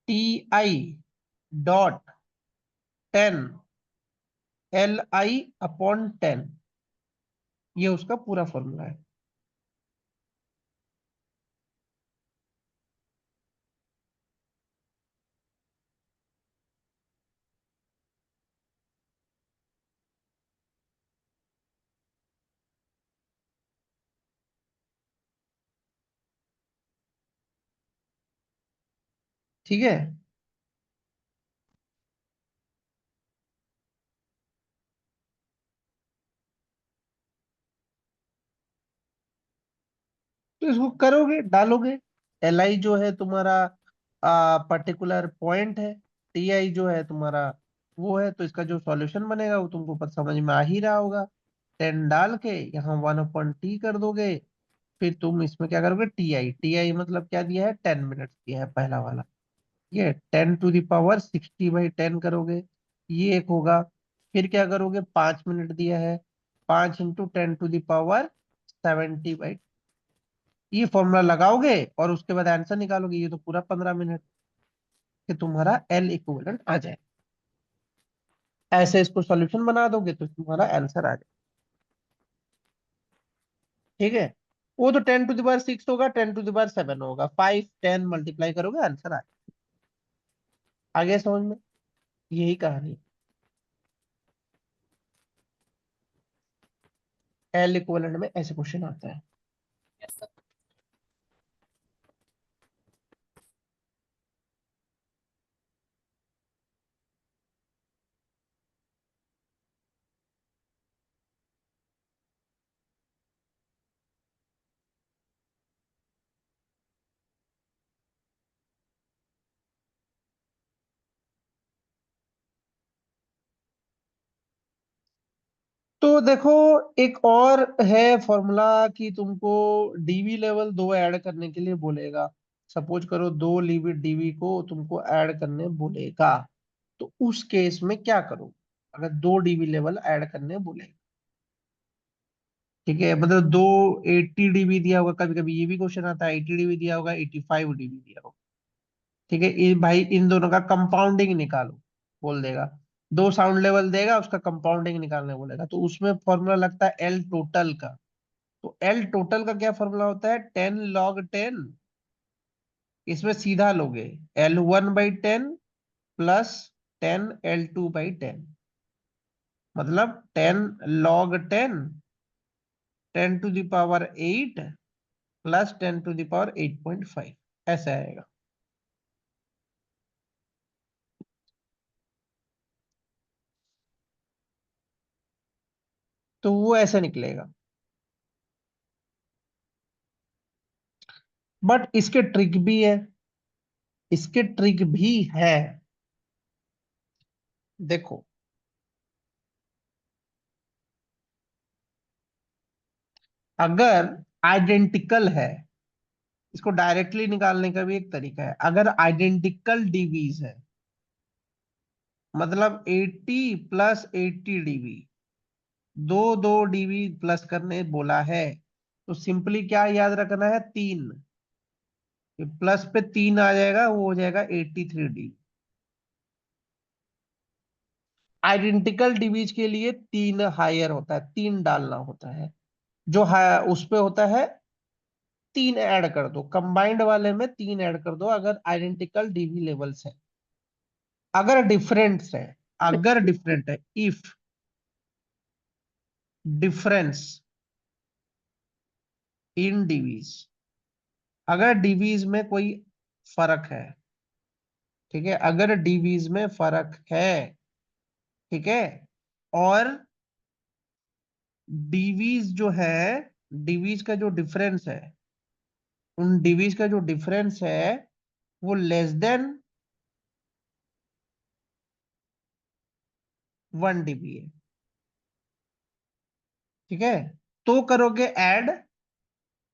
ti.10 Li/10, ये उसका पूरा फॉर्मूला है। ठीक है, तो इसको करोगे, डालोगे। Li जो है तुम्हारा पर्टिकुलर पॉइंट है, Ti जो है तुम्हारा वो है, तो इसका जो सॉल्यूशन बनेगा वो तुमको पर समझ में आ ही रहा होगा। 10 डाल के यहाँ 1/t कर दोगे, फिर तुम इसमें क्या करोगे, Ti मतलब क्या दिया है, 10 मिनट दिया है पहला वाला, ये 10⁻60/10 करोगे, ये एक होगा। फिर क्या करोगे, 5 मिनट दिया है, 5 × 10⁻70/, ये फॉर्मूला लगाओगे और उसके बाद आंसर निकालोगे, ये तो पूरा 15 मिनट कि तुम्हारा L इक्विवेलेंट आ जाए। ऐसे इसको सॉल्यूशन बना दोगे तो तुम्हारा आंसर आ जाए। ठीक है, वो तो 10⁻6 होगा, 10⁻7 होगा, 5 10 मल्टीप्लाई करोगे आंसर आ जाए। आगे समझ में, यही कहानी। L इक्विवेलेंट में ऐसे क्वेश्चन आता है। Yes, sir. तो देखो, एक और है फॉर्मूला कि तुमको डीवी लेवल 2 ऐड करने के लिए बोलेगा। सपोज करो 2 डीवी को तुमको ऐड करने बोलेगा, तो उस केस में क्या करो, अगर 2 डीवी लेवल ऐड करने बोलेगा। ठीक है, मतलब 80 डीबी दिया होगा, कभी कभी ये भी क्वेश्चन आता है 80 डीबी दिया होगा, 85 डीबी दिया होगा। ठीक है, भाई इन दोनों का कंपाउंडिंग निकालो बोल देगा, 2 साउंड लेवल देगा, उसका कंपाउंडिंग निकालने बोलेगा, तो उसमें फॉर्मूला लगता है एल टोटल का। तो एल टोटल का क्या फॉर्मूला होता है, 10 log 10, इसमें सीधा लोगे L1/10 प्लस 10 L2/10, मतलब 10 log 10 10⁸ प्लस 10⁸8.5, ऐसा आएगा। तो वो ऐसा निकलेगा। बट इसके ट्रिक भी है, इसके ट्रिक भी है। देखो, अगर आइडेंटिकल है, इसको डायरेक्टली निकालने का भी एक तरीका है। अगर आइडेंटिकल डीवीज है, मतलब 80 प्लस 80 डीवी, दो दो डीवी प्लस करने बोला है, तो सिंपली क्या याद रखना है, 3, प्लस पे 3 आ जाएगा, वो हो जाएगा 83 डीवी। आइडेंटिकल डिवीज के लिए 3 हायर होता है, 3 डालना होता है, जो उस पे होता है 3 ऐड कर दो, कंबाइंड वाले में 3 ऐड कर दो अगर आइडेंटिकल डीवी लेवल्स है। अगर डिफरेंस है, अगर डिफरेंट है, इफ डिफरेंस इन डीवीज, अगर डीवीज में कोई फर्क है, ठीक है, अगर डीवीज में फर्क है, ठीक है, और डीवीज जो है, डीवीज का जो डिफरेंस है, उन डीवीज का जो डिफरेंस है वो लेस देन 1 dB है, ठीक है, तो करोगे add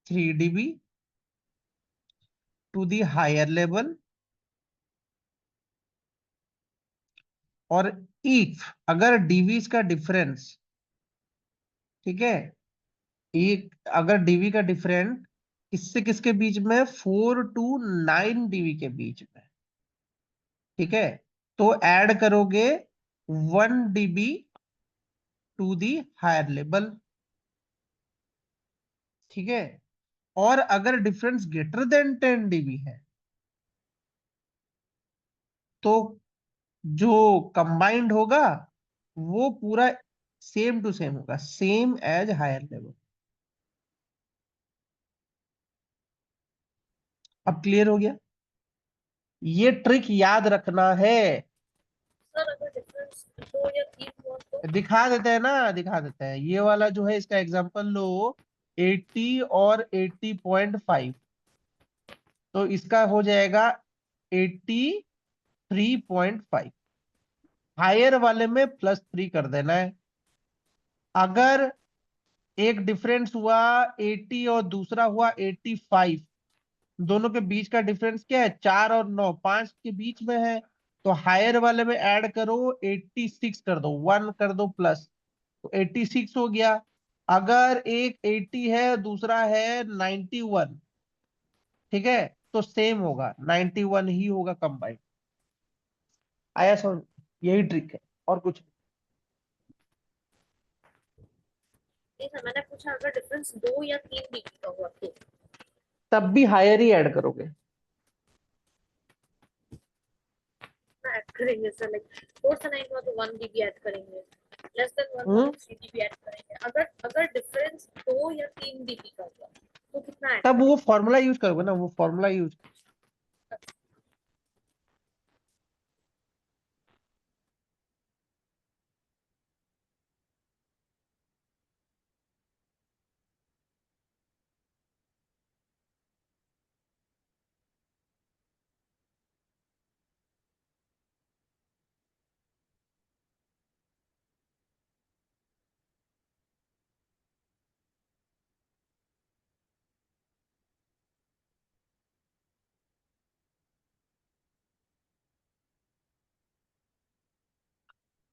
3 dB to the higher level. और इफ अगर डीवीज का डिफरेंस, ठीक है, एक अगर डीवी का डिफरेंस किससे किसके बीच में, 4 to 9 dB के बीच में, ठीक है, तो ऐड करोगे 1 dB to the higher level, ठीक है। और अगर डिफरेंस ग्रेटर देन 10 dB है, तो जो कंबाइंड होगा वो पूरा सेम टू सेम होगा, सेम एज हायर लेवल। अब क्लियर हो गया? ये ट्रिक याद रखना है। सर अगर डिफरेंस 2 या 3 हुआ तो? दिखा देते हैं ना, दिखा देते हैं। ये वाला जो है इसका एग्जांपल लो, 80 और 80.5, तो इसका हो जाएगा 83.5। हायर वाले में +3 कर देना है। अगर एक डिफरेंस हुआ 80 और दूसरा हुआ 85, दोनों के बीच का डिफरेंस क्या है, 4 और 9, 5 के बीच में है, तो हायर वाले में ऐड करो 86 कर दो, 1 कर दो प्लस, तो 86 हो गया। अगर एक 80 है दूसरा है 91, ठीक है, तो सेम होगा, 91 ही होगा कंबाइंड। आया समझ? यही ट्रिक है और कुछ नहीं। नहीं सर, मैंने पूछा अगर डिफरेंस 2 या 3 डिग्री का हुआ तो? तब भी हायर ही ऐड करोगे। ना ऐड करेंगे सर, लाइक 4 से 9 हुआ तो 1 dB ऐड करेंगे, लेस देन 1 हुआ हम्म तो 3 dB ऐड करेंगे। अगर अगर डिफरेंस 2 या 3 dB का हुआ तो कितना ऐड तब वो करेंगे? फॉर्मूला यूज करोगे ना, वो फॉर्मूला यूज।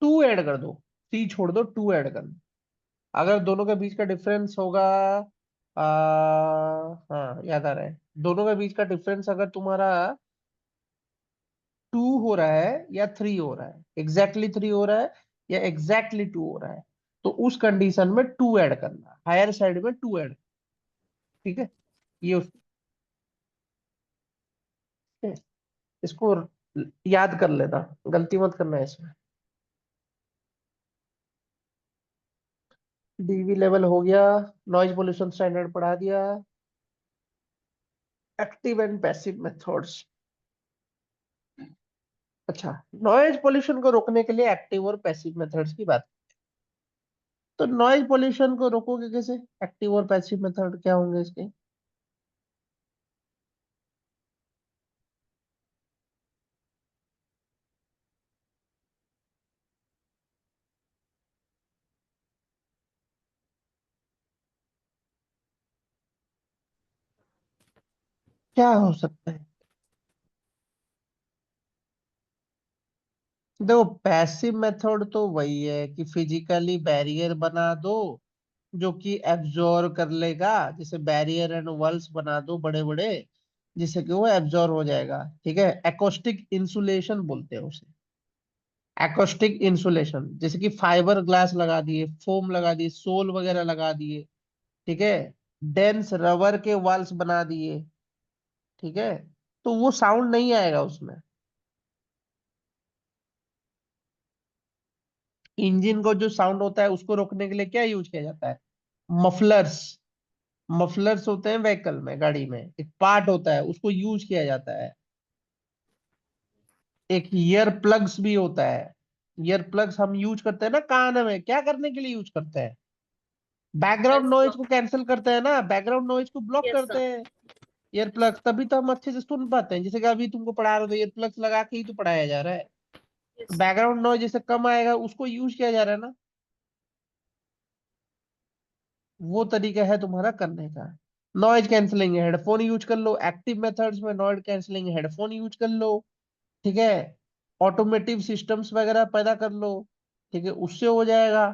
2 ऐड कर दो, 3 छोड़ दो, 2 ऐड कर दो। अगर दोनों के बीच का डिफरेंस होगा, आ, हाँ याद आ रहा है, दोनों के बीच का डिफरेंस अगर तुम्हारा 2 हो रहा है या 3 हो रहा है, एग्जैक्टली 3 हो रहा है या एग्जैक्टली 2 हो रहा है, तो उस कंडीशन में 2 ऐड करना, हायर साइड में 2 ऐड, ठीक है। ये इसको याद कर लेना, गलती मत करना इसमें। डीवी लेवल हो गया, नॉइज पोल्यूशन स्टैंडर्ड पढ़ा दिया, एक्टिव एंड पैसिव मेथड्स। अच्छा, नॉइज पोल्यूशन को रोकने के लिए एक्टिव और पैसिव मेथड्स की बात, तो नॉइज पोल्यूशन को रोकोगे कैसे, एक्टिव और पैसिव मेथड क्या होंगे इसके? क्या हो सकता है? देखो, पैसिव मेथड तो वही है कि फिजिकली बैरियर बना दो जो कि एब्जॉर्ब कर लेगा, जैसे बैरियर एंड वॉल्स बना दो बड़े बड़े, जिससे कि वो एब्जॉर्ब हो जाएगा, ठीक है। एकोस्टिक इंसुलेशन बोलते हैं उसे, एकोस्टिक इंसुलेशन, जैसे कि फाइबर ग्लास लगा दिए, फोम लगा दिए, सोल वगैरह लगा दिए, ठीक है, डेंस रबर के वॉल्स बना दिए, ठीक है, तो वो साउंड नहीं आएगा उसमें। इंजन को जो साउंड होता है उसको रोकने के लिए क्या यूज किया जाता है? मफलर्स। मफलर्स होते हैं व्हीकल में, गाड़ी में एक पार्ट होता है, उसको यूज किया जाता है। एक ईयर प्लग्स भी होता है। ईयर प्लग्स हम यूज करते हैं ना कान में, क्या करने के लिए यूज करते हैं? बैकग्राउंड नॉइज को कैंसिल करते हैं ना, बैकग्राउंड नॉइज को ब्लॉक यस करते सर। हैं ईयर प्लग्स, तभी तो हम अच्छे से सुन पाते हैं। जैसे कि अभी तुमको पढ़ा रहे हो तो ईयर प्लग्स लगा के ही तो पढ़ाया जा रहा है, तो यस बैकग्राउंड नॉइज जैसे कम आएगा उसको यूज किया जा रहा है ना। वो तरीका है तुम्हारा करने का। नॉइज कैंसलिंग हेडफोन यूज कर लो, एक्टिव मेथड्स में नॉइज कैंसलिंग हेडफोन यूज कर लो, ठीक है। ऑटोमेटिव सिस्टम्स वगैरह पैदा कर लो, ठीक है, उससे हो जाएगा।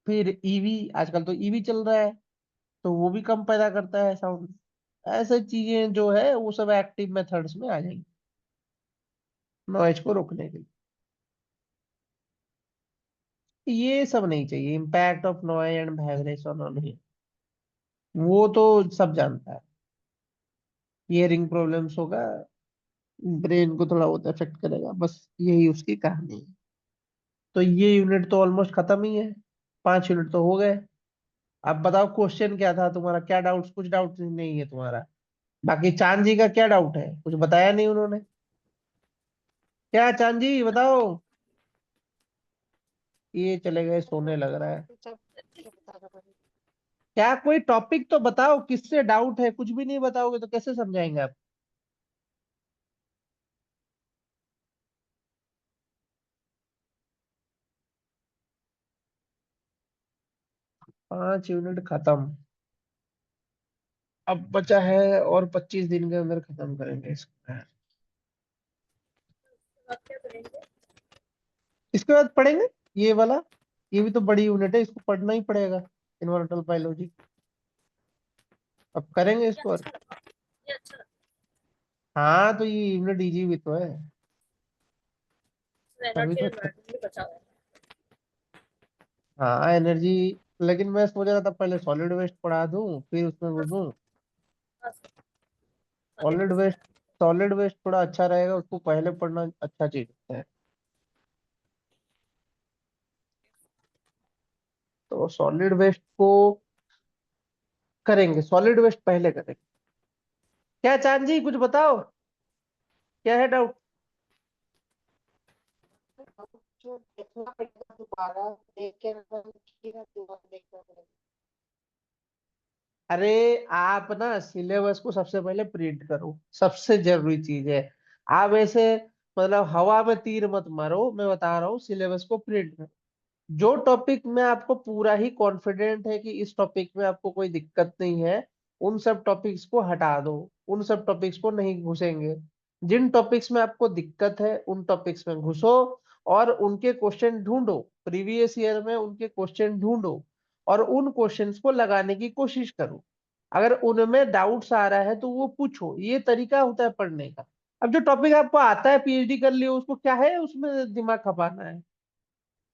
फिर ईवी, आजकल तो ईवी चल रहा है, तो वो भी कम पैदा करता है साउंड। ऐसे चीजें जो है वो सब एक्टिव मेथड्स में आ जाएंगी नॉइज को रोकने के लिए। ये सब नहीं चाहिए, impact of noise and vibration on hearing, वो तो सब जानता है। हियरिंग प्रॉब्लम्स होगा, ब्रेन को थोड़ा बहुत इफेक्ट करेगा, बस यही उसकी कहानी है। तो ये यूनिट तो ऑलमोस्ट खत्म ही है, 5 यूनिट तो हो गए। अब बताओ क्वेश्चन क्या था तुम्हारा, क्या डाउट्स? कुछ डाउट नहीं है तुम्हारा? बाकी चांद जी का क्या डाउट है? कुछ बताया नहीं उन्होंने। क्या चांद जी बताओ? ये चले गए सोने लग रहा है। सब बता रहा हूँ। क्या कोई टॉपिक तो बताओ, किससे डाउट है? कुछ भी नहीं बताओगे तो कैसे समझाएंगे आप? 5 यूनिट खत्म, अब बचा है और 25 दिन के अंदर खत्म करेंगे इसको। आप क्या करेंगे? इसके बाद पढ़ेंगे ये वाला, ये भी तो बड़ी यूनिट है, इसको पढ़ना ही पड़ेगा, इन्वायरमेंटल बायोलॉजी। अब करेंगे ये इसको और। अच्छा लगा, ये अच्छा लगा। हाँ तो ये यूनिट इजी भी तो है, तभी एनर्जी तो एंड अच्छा। एनवायरनमेंट भी बचा हुआ है। हाँ एनर्जी, लेकिन मैं सोच रहा था पहले सॉलिड वेस्ट पढ़ा दूं फिर उसमें हाँ घुसूं। हाँ sir, solid solid waste waste, solid waste थोड़ा अच्छा रहेगा, उसको पहले पढ़ना अच्छा चीज है। तो सॉलिड वेस्ट को करेंगे, सॉलिड वेस्ट पहले करेंगे। क्या चांद जी कुछ बताओ, क्या है डाउट? जो देखना पड़ेगा दोबारा देख के दोबारा देखना पड़ेगा। अरे आप ना सिलेबस को सबसे पहले प्रिंट करो, सबसे जरूरी चीज है। आप ऐसे मतलब हवा में तीर मत मारो, मैं बता रहा हूँ सिलेबस को प्रिंट करो। जो टॉपिक में आपको पूरा ही कॉन्फिडेंट है कि इस टॉपिक में आपको कोई दिक्कत नहीं है, उन सब टॉपिक्स को हटा दो, उन सब टॉपिक्स को नहीं घुसेंगे। जिन टॉपिक्स में आपको दिक्कत है उन टॉपिक्स में घुसो और उनके क्वेश्चन ढूंढो, प्रीवियस ईयर में उनके क्वेश्चन ढूंढो और उन क्वेश्चंस को लगाने की कोशिश करो। अगर उनमें डाउट्स आ रहा है तो वो पूछो, ये तरीका होता है पढ़ने का। अब जो टॉपिक आपको आता है, पीएचडी कर लियो, उसको क्या है उसमें दिमाग खपाना है?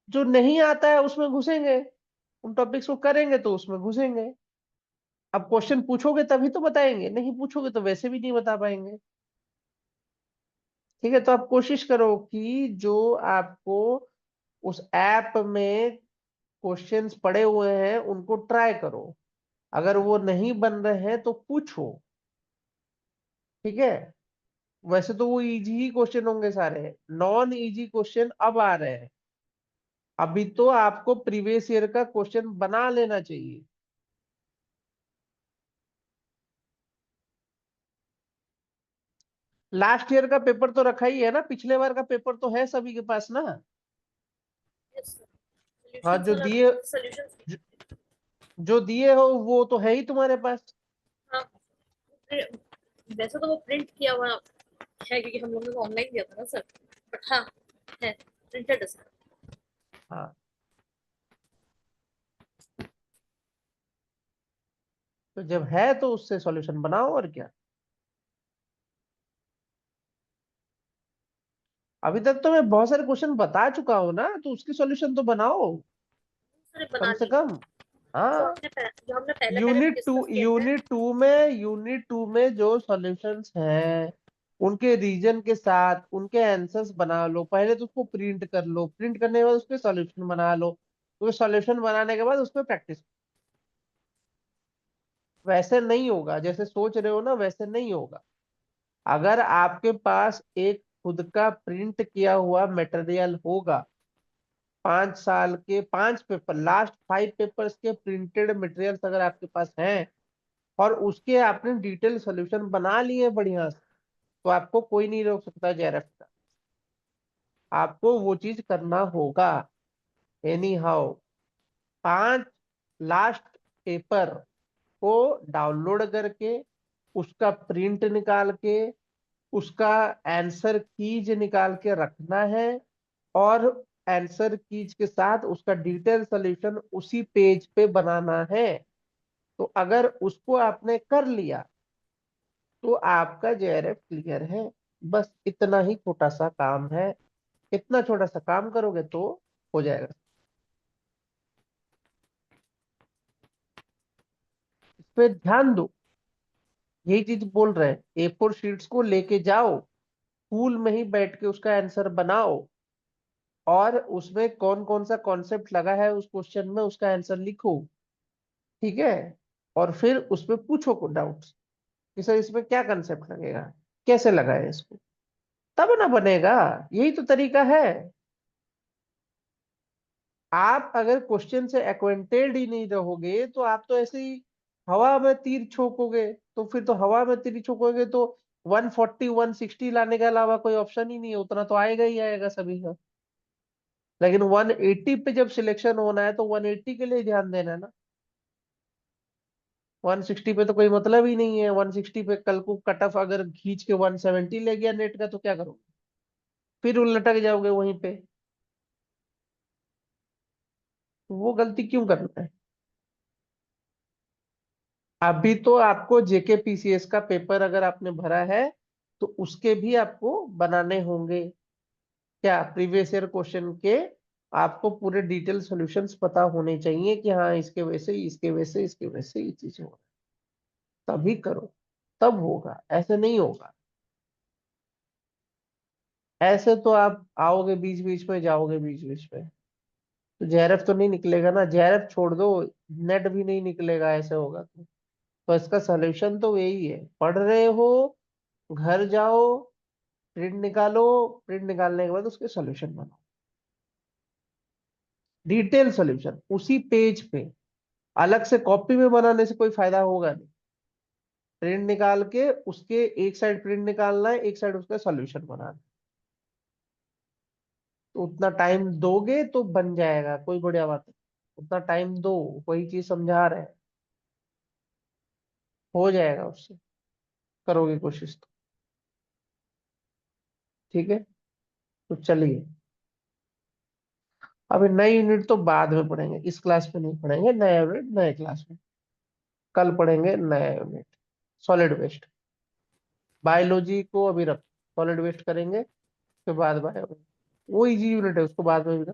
जो नहीं आता है उसमें घुसेंगे, उन टॉपिक्स को करेंगे तो उसमें घुसेंगे। अब क्वेश्चन पूछोगे तभी तो बताएंगे, नहीं पूछोगे तो वैसे भी नहीं बता पाएंगे। ठीक है, तो आप कोशिश करो कि जो आपको उस ऐप में क्वेश्चंस पड़े हुए हैं उनको ट्राई करो। अगर वो नहीं बन रहे हैं तो पूछो, ठीक है। वैसे तो वो इजी ही क्वेश्चन होंगे सारे, नॉन इजी क्वेश्चन अब आ रहे हैं। अभी तो आपको प्रीवियस ईयर का क्वेश्चन बना लेना चाहिए। लास्ट ईयर का पेपर तो रखा ही है ना, पिछले बार का पेपर तो है सभी के पास ना। यस सर, हाँ सॉल्यूशंस वाला सॉल्यूशंस भी। जो, जो दिए हो वो तो है ही तुम्हारे पास। हाँ, वैसे तो वो प्रिंट किया हुआ है क्योंकि हम लोगों ने ऑनलाइन दिया था ना सर, बट हाँ है, प्रिंटेड है सर। हाँ तो जब है तो उससे सॉल्यूशन बनाओ और क्या। अभी तक तो मैं बहुत सारे क्वेश्चन बता चुका हूँ ना, तो उसकी सॉल्यूशन तो बनाओ सर बना कम से ली, कम। हाँ जो हमने पहले पहले भी डिस्कस किए थे। यूनिट टू में जो सॉल्यूशंस हैं उनके रीजन के साथ उनके आंसर्स बना लो, पहले तो उसको प्रिंट कर लो, प्रिंट करने के बाद उसके सॉल्यूशन बना लो, तो सॉल्यूशन बनाने के बाद उस पर प्रैक्टिस। वैसे नहीं होगा जैसे सोच रहे हो ना, वैसे नहीं होगा। अगर आपके पास एक खुद का प्रिंट किया हुआ मटेरियल होगा, 5 साल के 5 पेपर, लास्ट 5 पेपर्स के प्रिंटेड मटेरियल्स अगर आपके पास हैं, और उसके आपने डिटेल सोल्यूशन बना लिए बढ़िया से, तो आपको कोई नहीं रोक सकता जेआरएफ का। आपको वो चीज करना होगा। एनी हाउ 5 लास्ट पेपर को डाउनलोड करके, उसका प्रिंट निकाल के, उसका आंसर कीज निकाल के रखना है, और आंसर कीज के साथ उसका डिटेल सोल्यूशन उसी पेज पे बनाना है। तो अगर उसको आपने कर लिया तो आपका जेआरएफ क्लियर है। बस इतना ही छोटा सा काम है। इतना छोटा सा काम करोगे तो हो जाएगा। इस पे ध्यान दो, यही चीज बोल रहे हैं। A4 शीट्स को लेके जाओ, स्कूल में ही बैठ के उसका आंसर बनाओ, और उसमें कौन कौन सा कॉन्सेप्ट लगा है उस क्वेश्चन में उसका आंसर लिखो। ठीक है, और फिर उसमें पूछो को डाउट्स कि सर इसमें क्या कंसेप्ट लगेगा, कैसे लगाए इसको, तब ना बनेगा। यही तो तरीका है। आप अगर क्वेश्चन से एक्वेंटेड ही नहीं रहोगे तो आप तो ऐसे ही हवा में तीर छोकोगे। तो फिर तो हवा में तीर छोकोगे तो 140 160 लाने के अलावा कोई ऑप्शन ही नहीं है, उतना तो आएगा ही आएगा सभी का। लेकिन 180 पे जब सिलेक्शन होना है तो 180 के लिए ध्यान देना है ना। 160 पे तो कोई मतलब ही नहीं है। 160 पे कल को कट ऑफ अगर खींच के 170 ले गया नेट का तो क्या करोगे? फिर लटक जाओगे वहीं पे। तो वो गलती क्यों करना है? अभी तो आपको जेके पीसीएस का पेपर अगर आपने भरा है तो उसके भी आपको बनाने होंगे। क्या प्रीवियस ईयर क्वेश्चन के आपको पूरे डिटेल सॉल्यूशंस पता होने चाहिए कि हाँ इसके वैसे इसके वैसे इसके वैसे ये चीज हो, तभी करो, तब होगा, ऐसे नहीं होगा। ऐसे तो आप आओगे बीच बीच में, जाओगे बीच बीच में, तो जेआरएफ तो नहीं निकलेगा ना। जेआरएफ छोड़ दो, नेट भी नहीं निकलेगा ऐसे होगा तो इसका सॉल्यूशन तो यही है, पढ़ रहे हो, घर जाओ, प्रिंट निकालो, प्रिंट निकालने के बाद उसके सॉल्यूशन बनाओ, डिटेल सॉल्यूशन उसी पेज पे। अलग से कॉपी में बनाने से कोई फायदा होगा नहीं। प्रिंट निकाल के उसके एक साइड प्रिंट निकालना है, एक साइड उसका सॉल्यूशन बनाना है। तो उतना टाइम दोगे तो बन जाएगा, कोई बढ़िया बात नहीं। उतना टाइम दो, वही चीज समझा रहे हैं, हो जाएगा उससे, करोगे कोशिश तो। ठीक है, तो चलिए। अभी नई यूनिट तो बाद में पढ़ेंगे, इस क्लास में नहीं पढ़ेंगे। नया यूनिट नए क्लास में, कल पढ़ेंगे नया यूनिट, सॉलिड वेस्ट। बायोलॉजी को अभी रख, सॉलिड वेस्ट करेंगे, फिर बाद बायो, वो इजी यूनिट है, उसको बाद में भी